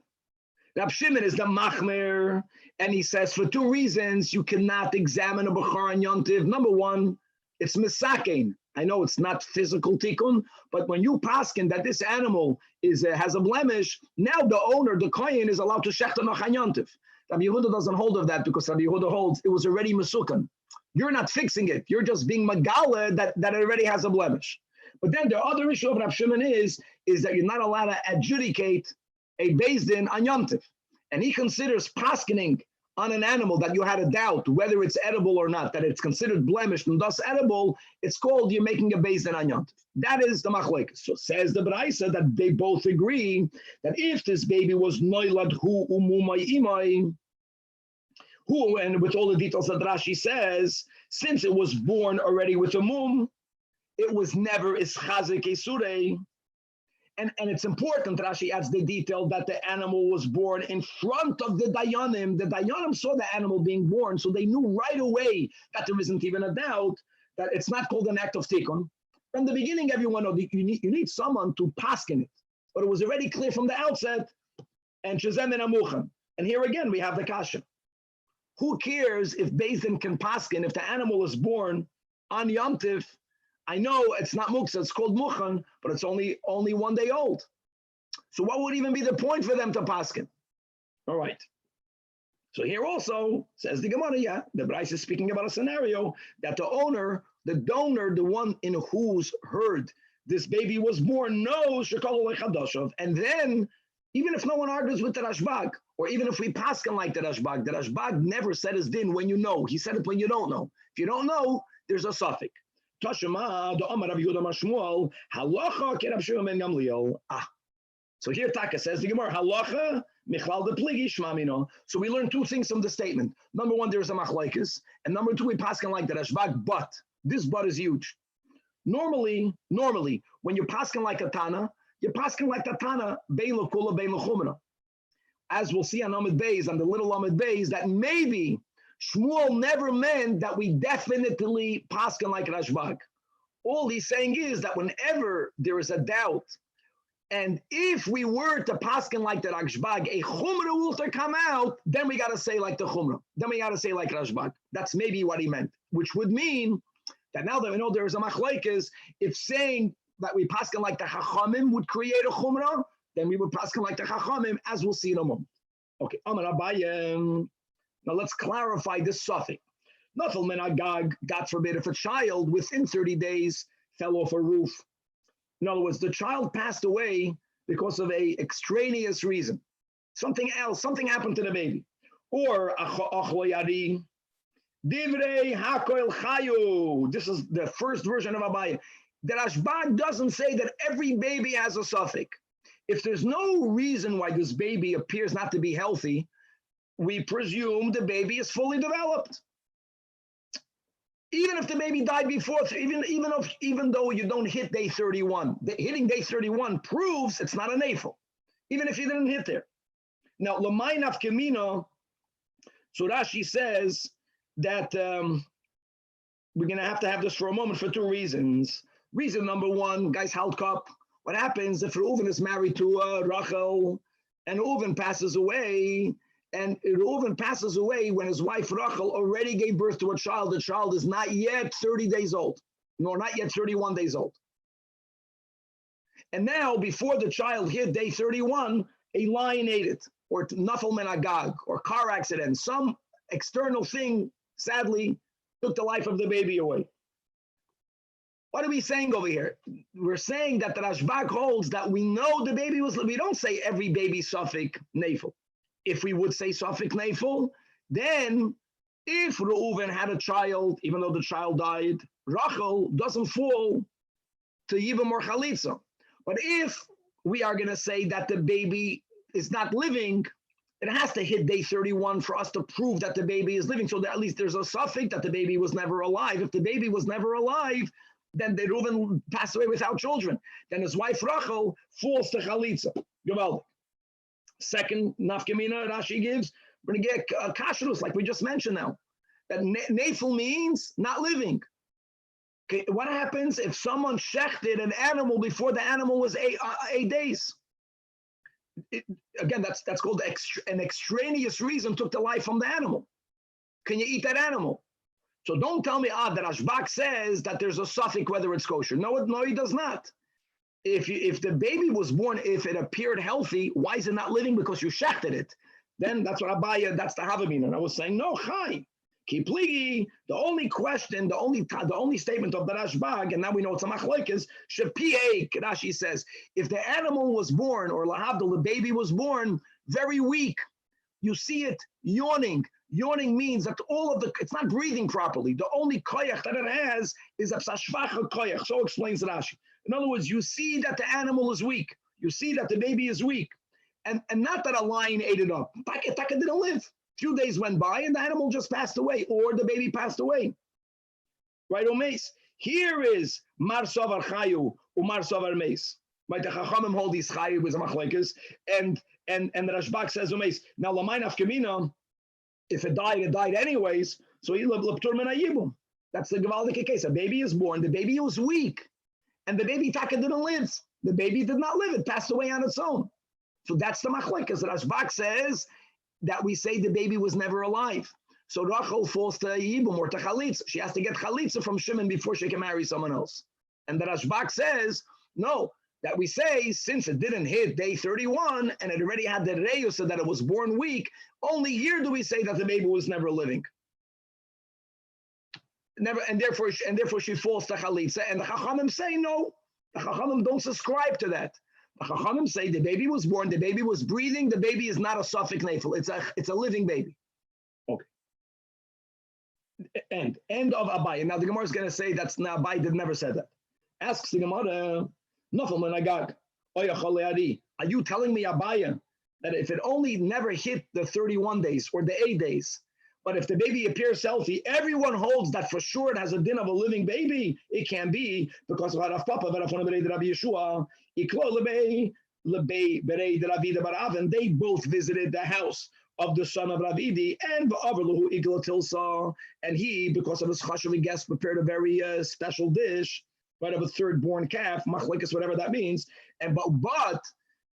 A: Rabbi Shimon is the machmer, and he says for 2 reasons you cannot examine a bechar on Yontif. Number 1, it's misakein. I know it's not physical tikkun, but when you paskin that this animal has a blemish, now the owner, the kohen, is allowed to shecht on Yontif. Rabbi Yehuda doesn't hold of that because Rabbi Yehuda holds it was already mesukan. You're not fixing it. You're just being magala that it already has a blemish. But then the other issue of Rabbi Shimon is that you're not allowed to adjudicate a beis din on Yontif. And he considers paskening on an animal that you had a doubt whether it's edible or not, that it's considered blemished and thus edible, it's called you're making a beis din on Yontif. That is the machlekes. So says the Braisa that they both agree that if this baby was noilad hu umumay imay, who, and with all the details that Rashi says, since it was born already with a mum, it was never ischazik esurei. And it's important, Rashi adds the detail that the animal was born in front of the dayanim. The dayanim saw the animal being born, so they knew right away that there isn't even a doubt that it's not called an act of tikkun. From the beginning, everyone knows you need someone to paskin it. But it was already clear from the outset, and shezem and amuchan. And here again, we have the kasha. Who cares if beis din can paskin if the animal is born on Yontif? I know it's not muksa, it's called muchan, but it's only 1 day old. So what would even be the point for them to paskin? All right. So here also, says the Gemara, the Bryce is speaking about a scenario that the owner, the donor, the one in whose herd this baby was born, knows shekol lechadoshav. And then, even if no one argues with the Rashbag, or even if we paskin like the Rashbag never said his din when you know. He said it when you don't know. If you don't know, there's a suffix. Tashema, the Omar Rabbi Yehuda Mashmuel, halacha ke Rabbi Shimon ben Gamliel. So here Taka says the Gemara, halacha michlal de pligi shmamino. So we learn 2 things from the statement. Number 1, there's a machlokes, and number 2, we paskin like the Rashbag. But this but is huge. Normally, when you're paskin like a Tana, you're paskin like the Tana bein l'kula bein l'chumra. As we'll see on Amid Beis, on the little Amid Beis, that maybe Shmuel never meant that we definitely paskin like Rashbag. All he's saying is that whenever there is a doubt, and if we were to paskin like the Rashbag, a chumra will come out, then we got to say like the chumra. Then we got to say like Rashbag. That's maybe what he meant, which would mean that now that we know there is a machlokes, if saying that we paskin like the Chachamim would create a chumrah, then we would paskin like the Chachamim, as we'll see in a moment. Okay, Amar Abaye. Now let's clarify this suffix. Nafal min agag, God forbid, if a child within 30 days fell off a roof. In other words, the child passed away because of a extraneous reason. Something else, something happened to the baby. Or achlo yadi, divrei hakoil chayu. This is the first version of Abaye. The Rashbag doesn't say that every baby has a suffix. If there's no reason why this baby appears not to be healthy, we presume the baby is fully developed. Even if the baby died before, even though you don't hit day 31, hitting day 31 proves it's not a nafel, even if you didn't hit there. Now, l'may nafkamina, so Rashi says that we're going to have this for a moment for two reasons. Reason number one, guys, halt cup. What happens if Reuven is married to Rachel and Reuven passes away? And Reuven passes away when his wife Rachel already gave birth to a child. The child is not yet 30 days old, nor not yet 31 days old. And now, before the child hit day 31, a lion ate it, or nafal min agag, or car accident, some external thing, sadly, took the life of the baby away. What are we saying over here? We're saying that the Rashbag holds that we know the baby was, we don't say every baby suffix nafel. If we would say suffix nafel, then if Reuven had a child, even though the child died, Rachel doesn't fall to Yivam or Chalitza. But if we are going to say that the baby is not living, it has to hit day 31 for us to prove that the baby is living. So that at least there's a suffix that the baby was never alive. If the baby was never alive, then the Reuven passed away without children. Then his wife Rachel falls to Chalitza. Gewaldig. Second nafkamina Rashi gives, we're going to get kashrus, like we just mentioned now. That nafel means not living. Okay, what happens if someone shechted an animal before the animal was 8 days? Again, that's called an extraneous reason took the life from the animal. Can you eat that animal? So don't tell me, that Rashbag says that there's a suffix whether it's kosher. No, he does not. If the baby was born, if it appeared healthy, why is it not living? Because you shechted it. Then that's what Abaye, that's the Havamina. And I was saying, no, chai. Kipligi, the only question, the only statement of the Rashbag, and now we know it's a machlekes, shepiek, Rashi says, if the animal was born, or lahavdil, the baby was born very weak, you see it yawning. Yawning means that it's not breathing properly. The only koyach that it has is a psashvacha koyach. So explains Rashi. In other words, you see that the animal is weak. You see that the baby is weak. And not that a lion ate it up. Taka didn't live. A few days went by and the animal just passed away, or the baby passed away. Right, Omeis? Here is Mar Sovar Chayu, Umar Sovar Meis. Right, the Chachamim hold these Chayu with a machlekes, and the Rashbag says Omeis. Now, L'may nafkamina, if it died anyways, so he lived l'ptur min hayibum. That's the Gewaldige case. A baby is born, the baby was weak, and the baby taka didn't live. The baby did not live, it passed away on its own. So that's the machlekes. The Rashbag says that we say the baby was never alive. So Rachel falls to Yibum or to Chalitza. She has to get Chalitza from Shimon before she can marry someone else. And the Rashbag says, no, that we say, since it didn't hit day 31 and it already had the Reyu, so that it was born weak, only here do we say that the baby was never living. And therefore she falls to Chalitza. And the Chachamim say no. The Chachamim don't subscribe to that. The Chachamim say the baby was born, the baby was breathing, the baby is not a suffix nafel. It's a living baby. Okay. End of Abaye. Now the Gemara is going to say that's now Abaye never said that. Asks the Gemara, are you telling me, Abaye, that if it only never hit the 31 days or the 8 days, but if the baby appears healthy, everyone holds that for sure it has a din of a living baby? It can be because of Rav Papa, Rabbi Yeshua, and they both visited the house of the son of Ravidi, and he, because of his chashuv guest, prepared a very special dish, right, of a third-born calf, machlekes, whatever that means. But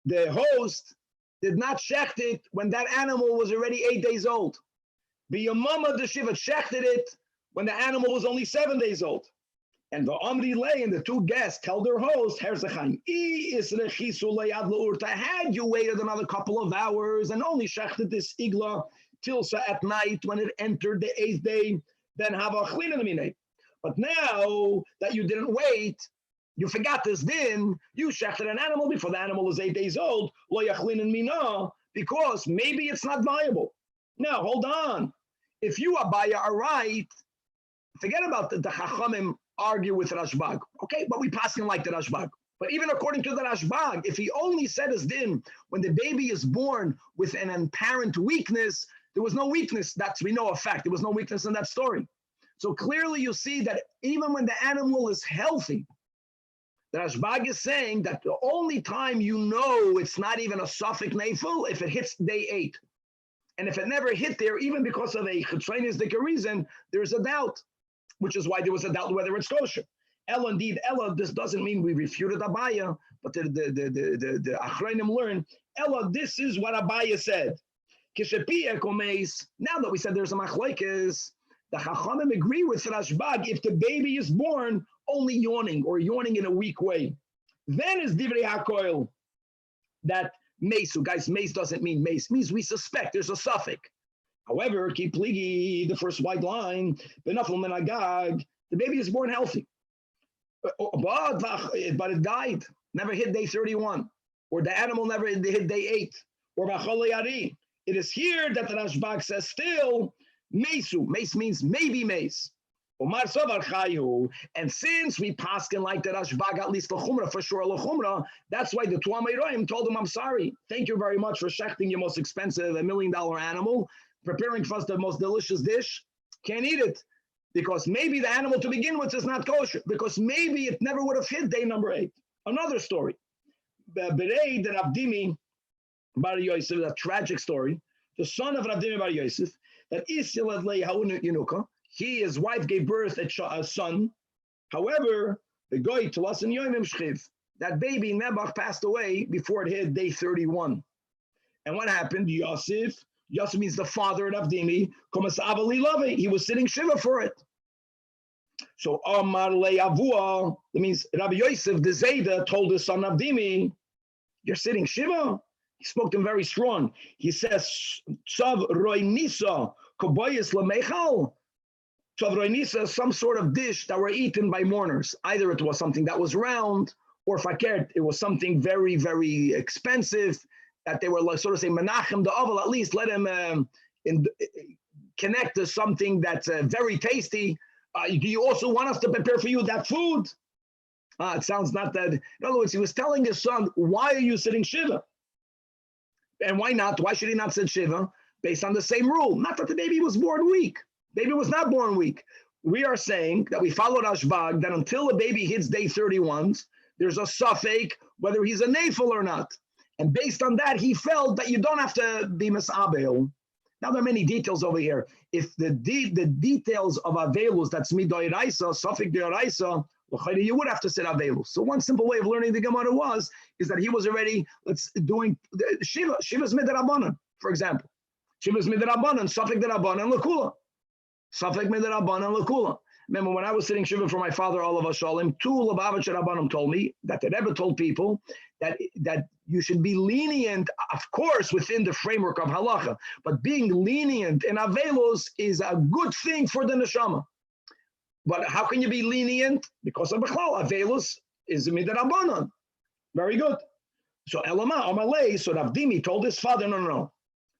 A: the host did not shecht it when that animal was already 8 days old. The Yamama the Shiva shechted it when the animal was only 7 days old. And the Omri lay and the two guests tell their host, had you waited another couple of hours and only shechted this igla tilsa at night when it entered the 8th day, then have a chlin in. But now that you didn't wait, you forgot this din, you shechted an animal before the animal is 8 days old, lo yachlin in mina, because maybe it's not viable. Now, hold on. If you, Abaya, are right, forget about the Chachamim argue with Rashbag. Okay, but we pass him like the Rashbag. But even according to the Rashbag, if he only said his din when the baby is born with an apparent weakness, there was no weakness. That's, we know a fact. There was no weakness in that story. So clearly you see that even when the animal is healthy, the Rashbag is saying that the only time you know it's not even a suffix nafil if it hits day 8. And if it never hit there, even because of a chetrainistic reason, there's a doubt, which is why there was a doubt whether it's kosher. Ella, indeed, Ella, this doesn't mean we refuted Abaya, but the Achrayim learn, Ella, this is what Abaya said. Now that we said there's a machlokes, the Chachamim agree with Rashbag if the baby is born only yawning or yawning in a weak way. Then is Divrei HaKoil that mace, so guys, mace doesn't mean mace, means we suspect there's a suffix. However, keep pligi, the first white line, benafel menagag, the baby is born healthy. But it died, never hit day 31, or the animal never hit day 8, or bachol yari. It is here that the Rashbag says still, mesu, mace means maybe mace. And since we paskin like the Rashbag, at least l'chumra, for sure l'chumra, that's why the Tuamei Roim told him, I'm sorry, thank you very much for shechting your most expensive $1 million animal, preparing for us the most delicious dish, can't eat it. Because maybe the animal to begin with is not kosher, because maybe it never would have hit day number 8. Another story. Berei the Ravdimi Bar Yosef, a tragic story, the son of Ravdimi Bar Yosef, that Isilad Le'Yahu Yinuka, his wife gave birth a son. However, the goy to us in Yomim Shchiv, that baby Nebuch passed away before it hit day 31. And what happened? Yosef means the father of Avdimi, Komas Avali Love, he was sitting Shiva for it. So Amar Le'Avua, that means Rabbi Yosef, the Zayda, told his son Avdimi, you're sitting Shiva? He spoke to him very strong. He says, Tzav Roy Nisa, Koboyes Lamechal. Tzav is some sort of dish that were eaten by mourners. Either it was something that was round, or fakert, it was something very, very expensive, that they were like, sort of say, Menachem the Oval, at least let him connect to something that's very tasty. Do you also want us to prepare for you that food? It sounds not that. In other words, he was telling his son, why are you sitting Shiva? And why not? Why should he not sit Shiva? Based on the same rule. Not that the baby was born weak. Baby was not born weak. We are saying that we followed Rashbag, that until the baby hits day 31, there's a suffix whether he's a nafil or not. And based on that, he felt that you don't have to be misabel. Now there are many details over here. If the details of avelus, that's midoiraisa, suffix doiraisa, you would have to sit avelus. So one simple way of learning the Gemara is that he was already doing Shiva's midrabanan, for example. Shiva's midrabanan, suffix derabanan, lakula. Safek midirabanan lakula. Remember, when I was sitting Shiva for my father, all of us Shalim, two Lubavitch Rabbanim told me that the Rebbe told people that you should be lenient, of course, within the framework of halacha, but being lenient in Avelos is a good thing for the neshama. But how can you be lenient? Because of Bechlal, Avelos is a midirabanan. Very good. So Elama, Amalei, so Ravdimi told his father, no,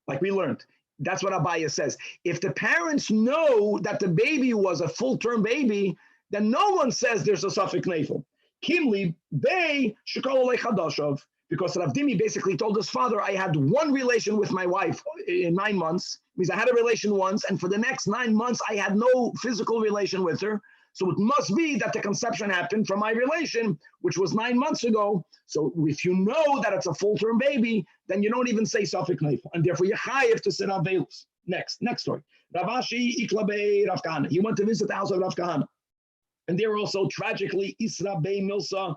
A: like we learned. That's what Abaya says. If the parents know that the baby was a full-term baby, then no one says there's a suffix nafil. Kimli, they shekol chadashov, because Ravdimi basically told his father, I had one relation with my wife in 9 months. Means I had a relation once, and for the next 9 months, I had no physical relation with her. So it must be that the conception happened from my relation, which was 9 months ago. So if you know that it's a full-term baby, then you don't even say suffix nafil, and therefore you're chayiv to sit on veilus. Next story. Ravashi iklabe Rav Kahana. He went to visit the house of Rav Kahana, and there also tragically Isra Bey Milsa.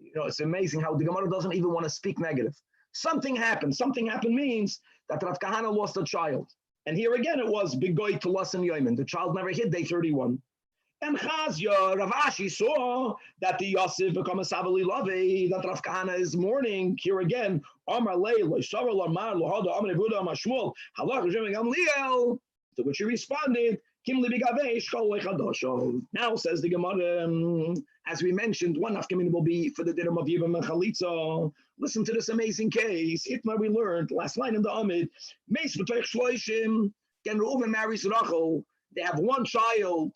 A: It's amazing how the Gemara doesn't even want to speak negative. Something happened. Something happened means that Rav Kahana lost a child, and here again it was bigoy to lassen yoimin. The child never hit day 31. And Chazia, Rav Ashi saw that the Yosef become a Savali Lave, that Rav Kahana is mourning. Here again, Amar Lei, Loishavar Lamar, Lohada, Amar Nevuda, Amar Shmuel, Halach Rishim Gamliel, to which he responded, Kim Libigave, Shkol Lechadosho. Now says the Gemara, as we mentioned, one afkamin will be for the dinner of Yivam and Chalitza. Listen to this amazing case. Itmar we learned, last line in the Amid, Meis B'toich Shloishim, Ken Reuven marries Rachel, they have one child,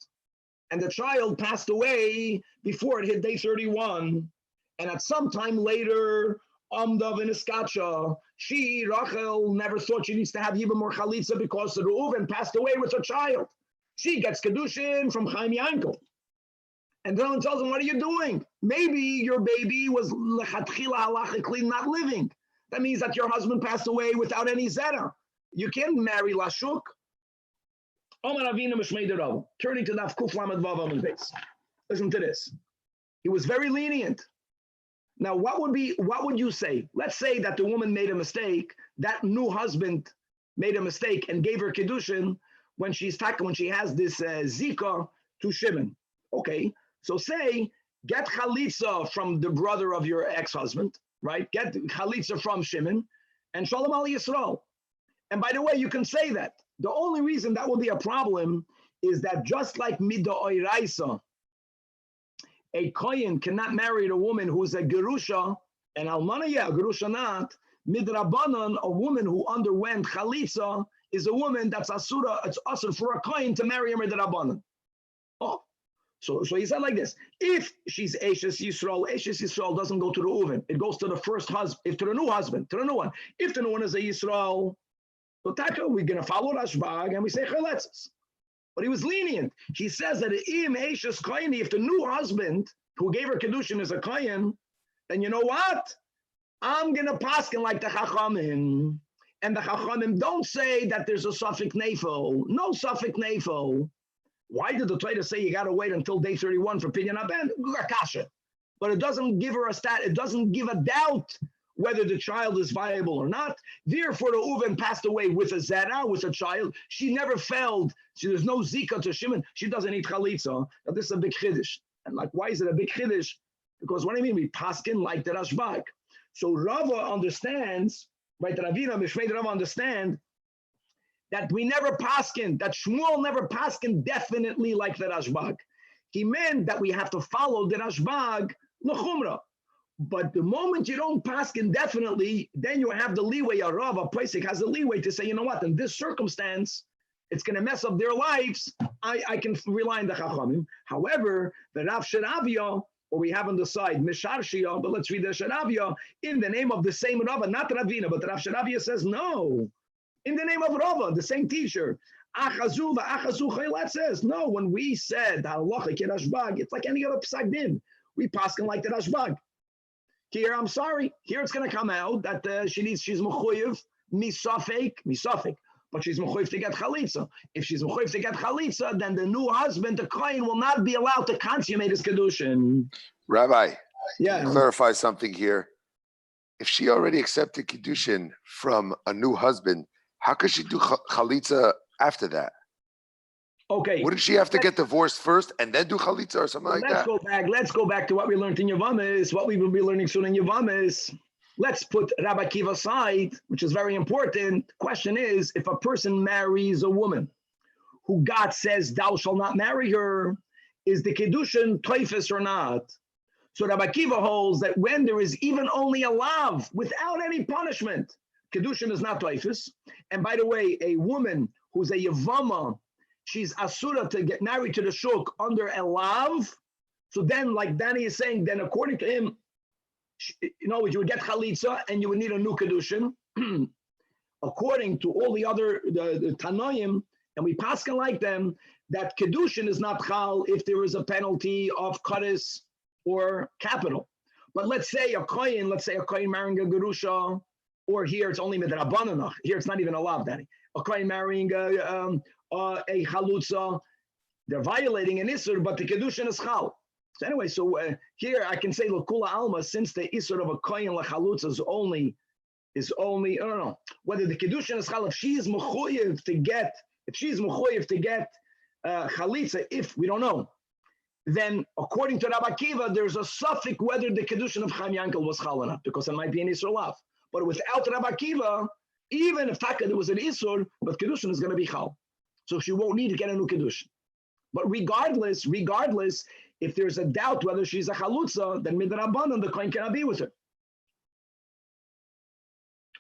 A: and the child passed away before it hit day 31. And at some time later, Amdav in Iskacha, she, Rachel, never thought she needs to have Yibam or Chalitza because Reuven passed away with her child. She gets Kedushin from Chaim Yankel. And then tells him, what are you doing? Maybe your baby was lechatchila halachically not living. That means that your husband passed away without any zera. You can't marry Lashuk. Turning to Daf Kuf Lamed Vav Amud Beis. Listen to this. He was very lenient. Now, what would you say? Let's say that the woman made a mistake. That new husband made a mistake and gave her kedushin when she has this zika to Shimon. Okay, so say get chalitza from the brother of your ex-husband, right? Get chalitza from Shimon and Shalom Al Yisrael. And by the way, you can say that. The only reason that will be a problem is that just like Mida Oiraisa, a Kohen cannot marry a woman who's a Gerusha, and Almana, yeah, Gerusha not, Midrabanan, a woman who underwent Chalitza, is a woman that's Asura, it's Asur for a Kohen to marry a Midrabanan. Oh, so he said like this, if she's Eshes Yisrael doesn't go to the Uven, it goes to the first husband, to the new husband, to the new one. If the new one is a Yisrael, so Taka, we're going to follow Rashbag and we say Chaletzes. But he was lenient. He says that if the new husband who gave her Kedushin is a Kohen, then you know what? I'm going to paskin like the Chachamim. And the Chachamim don't say that there's a Safek Nefo. No Safek Nefo. Why did the Torah say you got to wait until day 31 for Pinyan Aben? Kasha. But it doesn't give her it doesn't give a doubt whether the child is viable or not. Therefore, the Uven passed away with a Zera, with a child. She never failed. There's no Zika to Shimon. She doesn't eat Chalitza. Now, this is a big Chiddush. And like, why is it a big Chiddush? Because what do you mean? We paskin like the Rashbag. So Rava understands, right, the Ravina, Mishmei Rava understand that we never paskin, that Shmuel never paskin definitely like the Rashbag. He meant that we have to follow the Rashbag l'chumra. But the moment you don't pass indefinitely, then you have the leeway. A Rav, a Pesach has the leeway to say, you know what, in this circumstance, it's going to mess up their lives. I can rely on the Chachamim. However, the Rav Sheravia, or we have on the side, Mishar Shia, but let's read the Sheravia, in the name of the same Rava, not Ravina, but the Rav Sheravia says, no. In the name of Rava, the same teacher. Achazu, the Achazu Chaylat says, no, when we said, Halacha Ke Rashbag, it's like any other Psak Din. We paskin like the Rashbag. Here, I'm sorry. Here it's going to come out that she's mechuyev misafek, but she's mechuyev to get chalitza. If she's mechuyev to get chalitza, then the new husband, the kohen, will not be allowed to consummate his kedushin.
C: Rabbi,
A: yeah,
C: clarify something here. If she already accepted kedushin from a new husband, how could she do chalitza after that?
A: Okay.
C: Wouldn't she have to get divorced first and then do chalitza or something like that?
A: Let's go back to what we learned in Yavamis, what we will be learning soon in Yavamis. Let's put Rabbi Akiva aside, which is very important. The question is, if a person marries a woman who God says, thou shalt not marry her, is the Kedushin toifus or not? So Rabbi Akiva holds that when there is even only a lav, without any punishment, Kedushin is not toifus. And by the way, a woman who's a Yavama, she's asura to get married to the shuk under a lav. So then, like Danny is saying, then according to him, you would get chalitza and you would need a new kedushin. According to all the other the Tanoim, and we paskin like them, that kedushin is not chal if there is a penalty of kares or capital. But let's say a kohen marrying a gerusha, or here it's only midrabanan. Here it's not even a lav, Danny. A kohen marrying a chalutza, they're violating an isur, but the kedushin is chal. So anyway, here I can say l'kula alma, since the isur of a kohen lachalutza is only I don't know whether the kedushin is chal. If she's mechuyev to get chalitza, if we don't know, then according to Rabbi Akiva, there's a suffix whether the Kedushin of Chaim Yankel was chal or not, because it might be an Isur Lav. But without Rabbi Akiva, even if Taka there was an Isur, but Kedushin is going to be chal. So she won't need to get a new Kedushin. But regardless, if there's a doubt whether she's a chalutza, then midrabanan, the kohen cannot be with her.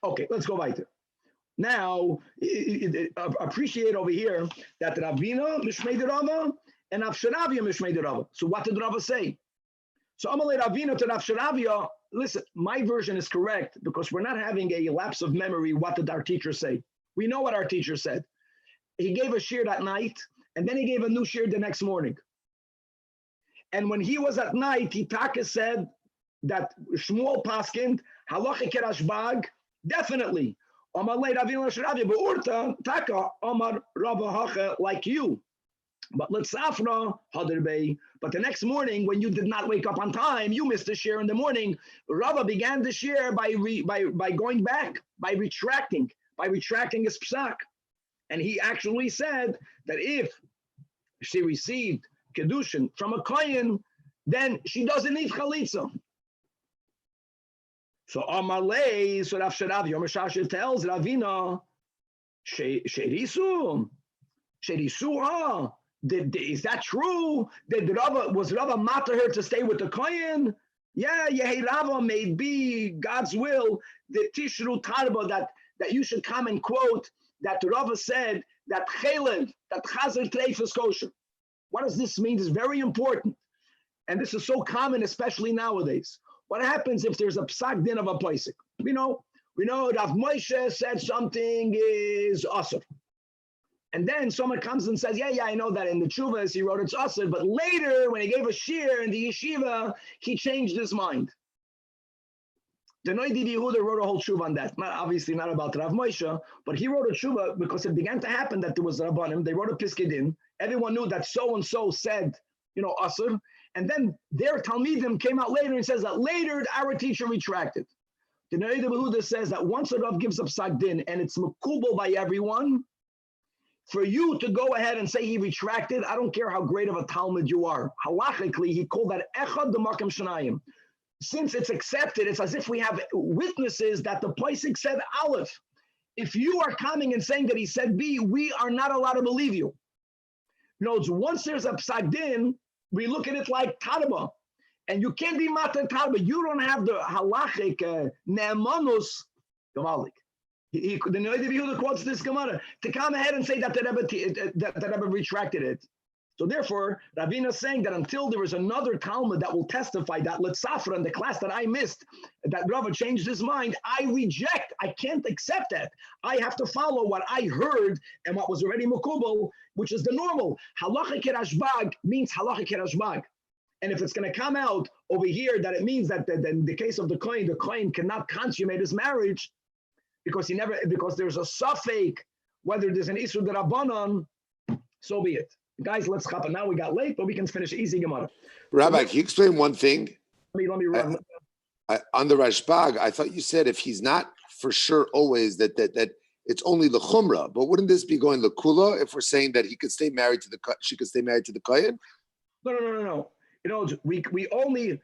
A: Okay, let's go weiter. Now, appreciate over here that Ravina mishmei Rava and Avsharavia mishmei Rava. So what did Rava say? So Amalei Ravina to Avsharavia. Listen, my version is correct because we're not having a lapse of memory. What did our teacher say? We know what our teacher said. He gave a shiur that night, and then he gave a new shiur the next morning. And when he was at night, he taka said that Shmuel paskind halacha kerashbag, definitely. Omar lei Ravina Sharavia beurta taka Omar Rava hacha like you. But let's safra haderbei. But the next morning, when you did not wake up on time, you missed the shiur in the morning. Rava began the shiur by going back, by retracting his psak. And he actually said that if she received Kedushin from a kohen, then she doesn't need chalitza. So Amalei, so Rav Sharav Yom Shasha tells Ravina, Sherisu, is that true? Was Rava matter her to stay with the kohen? Yeah, Rava may be God's will, the Tishru Tarba, that you should come and quote that Rava said that Chelev, that Chazer Treif is kosher. What does this mean? It's very important. And this is so common, especially nowadays. What happens if there's a psak din of a paisik? We know Rav Moshe said something is asur. And then someone comes and says, yeah, I know that in the Tshuvas he wrote it's asur, but later when he gave a shiur in the yeshiva, he changed his mind. The Noidi Yehuda wrote a whole tshuva on that. Obviously not about Rav Moshe, but he wrote a tshuva because it began to happen that there was Rabbanim. They wrote a Piskei. Everyone knew that so-and-so said, asur. And then their Talmidim came out later and says that later our teacher retracted. The Noidi Yehuda says that once a Rav gives up psak din and it's mekubal by everyone, for you to go ahead and say he retracted, I don't care how great of a Talmud you are. Halachically, he called that echad d'makom shnayim. Since it's accepted, it's as if we have witnesses that the Paisik said Aleph. If you are coming and saying that he said B, we are not allowed to believe you. Notes, once there's a psak din, we look at it like Tarba. And you can't be matar Tarba. You don't have the halachic ne'emanus Gemalik. The Noida Yehuda quotes this Gemara to come ahead and say that the Rebbe retracted it. So therefore, Ravina is saying that until there is another Talmud that will testify that Litzafra in the class that I missed, that Rava changed his mind, I reject. I can't accept that. I have to follow what I heard and what was already Mekubal, which is the normal. Halacha kerashbag means halacha kerashbag. And if it's going to come out over here that it means that in the case of the kohen cannot consummate his marriage because there's a suffix, whether there's an Isur D'Rabbanan, so be it. Guys, let's hop it. Now we got late, but we can finish easy Gemara.
C: Rabbi, can you explain one thing?
A: Let me run.
C: On the Rashbag, I thought you said if he's not for sure always that it's only the Chumrah, but wouldn't this be going the Kula if we're saying that she could stay married to the Kohen?
A: No. We only,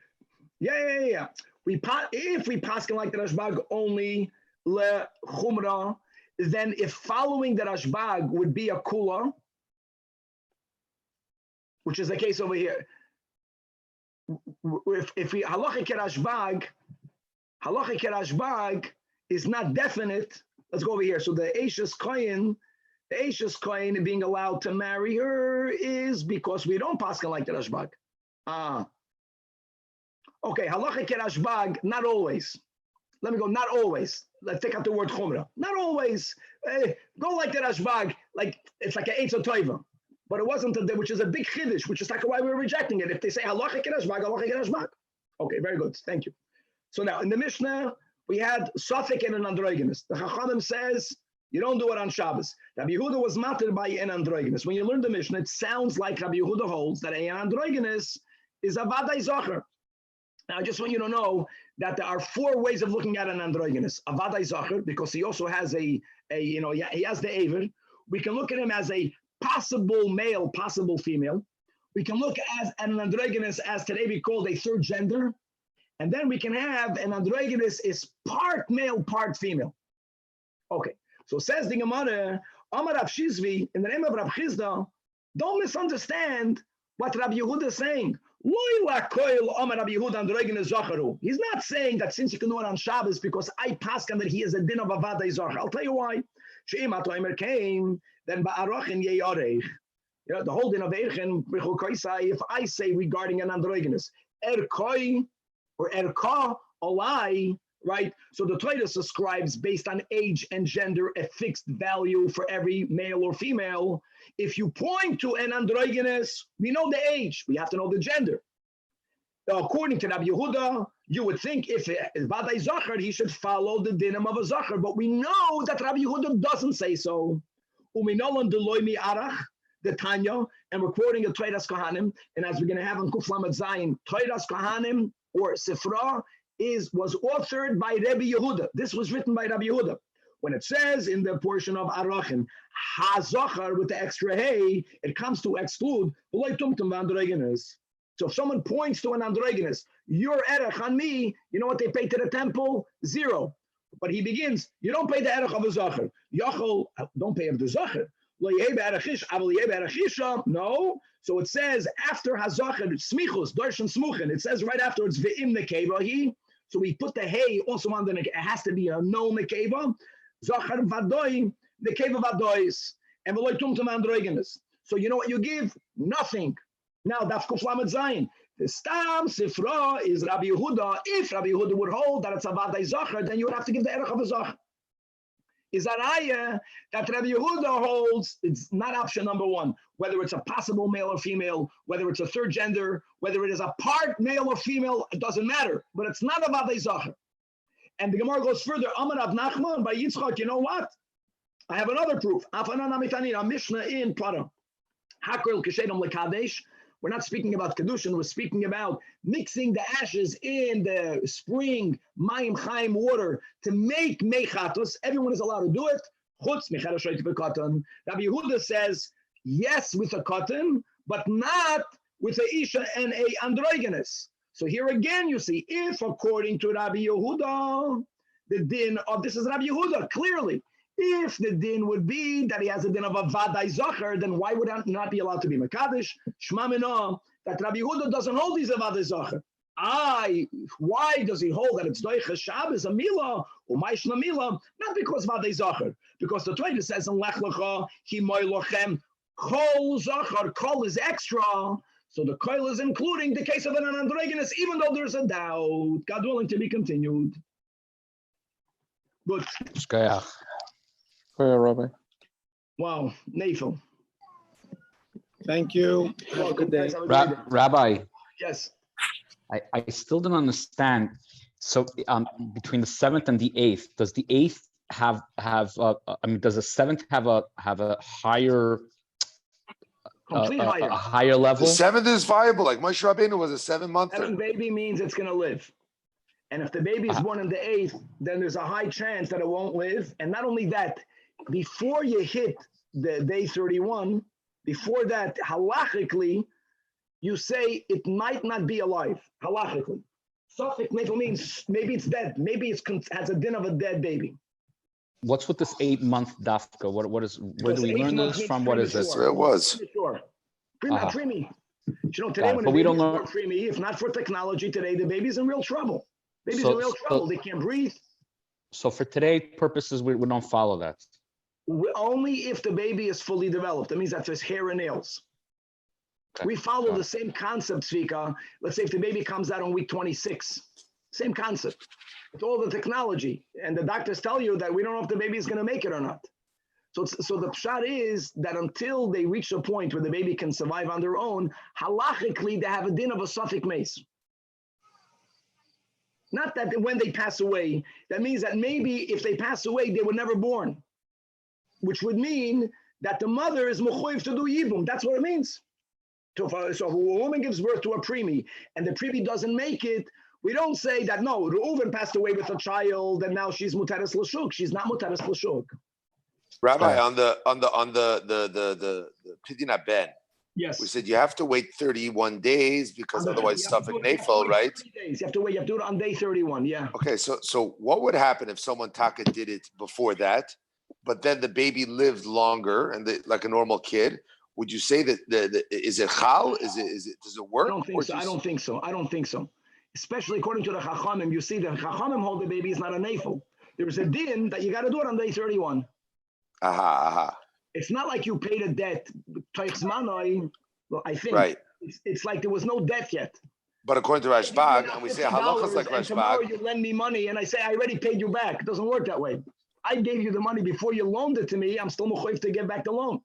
A: yeah. If we paskin like the Rashbag only le Chumrah, then if following the Rashbag would be a Kula, which is the case over here. If we halacha kerashbag is not definite, let's go over here. So the Ashes Kohen being allowed to marry her is because we don't paskin like the Rashbag. Okay, halacha kerashbag, not always. Let me go, not always. Let's take out the word chumrah. Not always. Go like the Rashbag, like it's like an Eitz Toiva. But it wasn't, which is a big chiddush, which is like why we're rejecting it. If they say halacha kerashbag. Okay, very good. Thank you. So now in the Mishnah, we had suffix and an androgynous. The Chachamim says you don't do it on Shabbos. Rabbi Yehuda was matter by an androgynous. When you learn the Mishnah, it sounds like Rabbi Yehuda holds that an androgynous is a vadai zacher. Now I just want you to know that there are 4 ways of looking at an androgynous. A vadai zacher, because he also has he has the aver. We can look at him as a possible male, possible female. We can look at an androgynous as today we call a third gender. And then we can have an androgynous is part male, part female. Okay, so says the Gemara, Amar Rav Shizvi, in the name of Rav Chizda, don't misunderstand what Rabbi Yehuda is saying. He's not saying that since you can do it on Shabbos because I paskan that he is a din of avada zachar. I'll tell you why. Came, then ba'arochin yeyorech. You know, the whole din of Eichen, if I say regarding an androgynous, erkoi or erka olai, right? So the Torah ascribes based on age and gender a fixed value for every male or female. If you point to an androgynous, we know the age, we have to know the gender. According to Rabbi Yehuda, you would think if Vadai Zachar, he should follow the dinam of a Zachar, but we know that Rabbi Yehuda doesn't say so. Uminolan deloimi arach, the Tanya, and we're quoting a Toiras Kohanim, and as we're going to have on Kuf Lamed Zayin, Toiras Kohanim or Sifra was authored by Rabbi Yehuda. This was written by Rabbi Yehuda. When it says in the portion of Arachin, HaZachar with the extra hey, it comes to exclude. So if someone points to an androgynous, your erech on me, you know what they pay to the temple? 0. But he begins, you don't pay the erech of a Zachar. Yachol, don't pay of the Zachar. No. So it says after HaZachar, Smichus, Darshan Smuchen, it says right afterwards, Ve'im Nekevahi. So we put the hey also on the, it has to be a no Nekeva. Zachar Vadoi, Nekeva Vadois, and Veloitum Tum Androgynous. So you know what you give? Nothing. Now, Daf Kuf Lamed Zayin. The Stam Sifra is Rabbi Yehuda. If Rabbi Yehuda would hold that it's a Vadai Zachar, then you would have to give the Erech of a Zachar. Is that ayah that Rabbi Yehuda holds? It's not option number 1. Whether it's a possible male or female, whether it's a third gender, whether it is a part male or female, it doesn't matter. But it's not a Vadai Zachar. And the Gemara goes further. Amar Av Nachman by Yitzchak. You know what? I have another proof. Afanan Amitani, a Mishnah in Para. Hakril Keshedom Lekadesh. We're not speaking about Kedushin, we're speaking about mixing the ashes in the spring Mayim Chaim water to make Mechatos. Everyone is allowed to do it. Chutz Mechatos Katan. Rabbi Yehuda says, yes, with a cotton, but not with a Isha and a androgynous. So here again, you see, if according to Rabbi Yehuda, the din of, this is Rabbi Yehuda, clearly, if the din would be that he has a din of a Vadai Zachar, then why would he not be allowed to be Mekadesh? Shma Mino, that Rabbi Yehuda doesn't hold these Vadai Zachar. Why does he hold that it's Doicha Shabbos, a Milah, or Maishna Milah? Not because Vadai Zachar, because the Torah says in Lech Lecha, Himoy Lochem, Kol Zachar, Kol is extra. So the Kol is including the case of an androgynous, even though there's a doubt. God willing, to be continued. Good.
D: Rabbi.
A: Wow, Nafel.
D: Thank you. Have a good day.
B: Rabbi.
A: Yes.
B: I still don't understand. So between the 7th and the 8th, does the 8th have does the 7th have a higher
A: higher.
B: A higher level?
C: The 7th is viable. Like Moshe Rabbeinu was a 7-month.
A: 7 baby means it's going to live. And if the baby is born in the 8th, then there's a high chance that it won't live. And not only that, before you hit the day 31, before that, halachically, you say it might not be alive, halachically. Suffolk means maybe it's dead. Maybe it has a din of a dead baby.
B: What's with this 8-month dafka? Where do we learn this from? What is this?
C: It was.
A: Preemie. You know, today when
B: we don't learn
A: preemie, if not for technology today, the baby's in real trouble. Baby's in real trouble. They can't breathe.
B: So for today purposes, we don't follow that.
A: Only if the baby is fully developed. That means that there's hair and nails. Okay. We follow the same concept, Svika. Let's say if the baby comes out on week 26, same concept. It's all the technology. And the doctors tell you that we don't know if the baby is going to make it or not. So the pshat is that until they reach a point where the baby can survive on their own, halachically, they have a din of a suffix mace. Not that when they pass away, that means that maybe if they pass away, they were never born. Which would mean that the mother is mechuyev to do yibum. That's what it means. So if a woman gives birth to a preemie and the preemie doesn't make it, we don't say that, no, Reuven passed away with a child and now she's muteres l'shuk. She's not muteres l'shuk.
C: Rabbi, on the Pidyon Ben,
A: Yes.
C: We said you have to wait 31 days because otherwise stuff in Nafel, right?
A: 3 days. You have to wait. You have to do it on day 31. Yeah.
C: Okay, so what would happen if someone Taka did it before that, but then the baby lived longer and like a normal kid? Would you say that is it chal? Is it does it work?
A: I don't think so. I don't think so. Especially according to the Chachamim, you see the Chachamim hold the baby is not a nafel. There's a din that you got to do it on day 31. It's not like you paid a debt. Well, I think
C: right.
A: It's like there was no debt yet.
C: But according to Rashbag, and we say halachas like
A: and tomorrow
C: Rashbag.
A: you lend me money, and I say I already paid you back. It doesn't work that way. I gave you the money before you loaned it to me. I'm still mechuyev to get back the loan.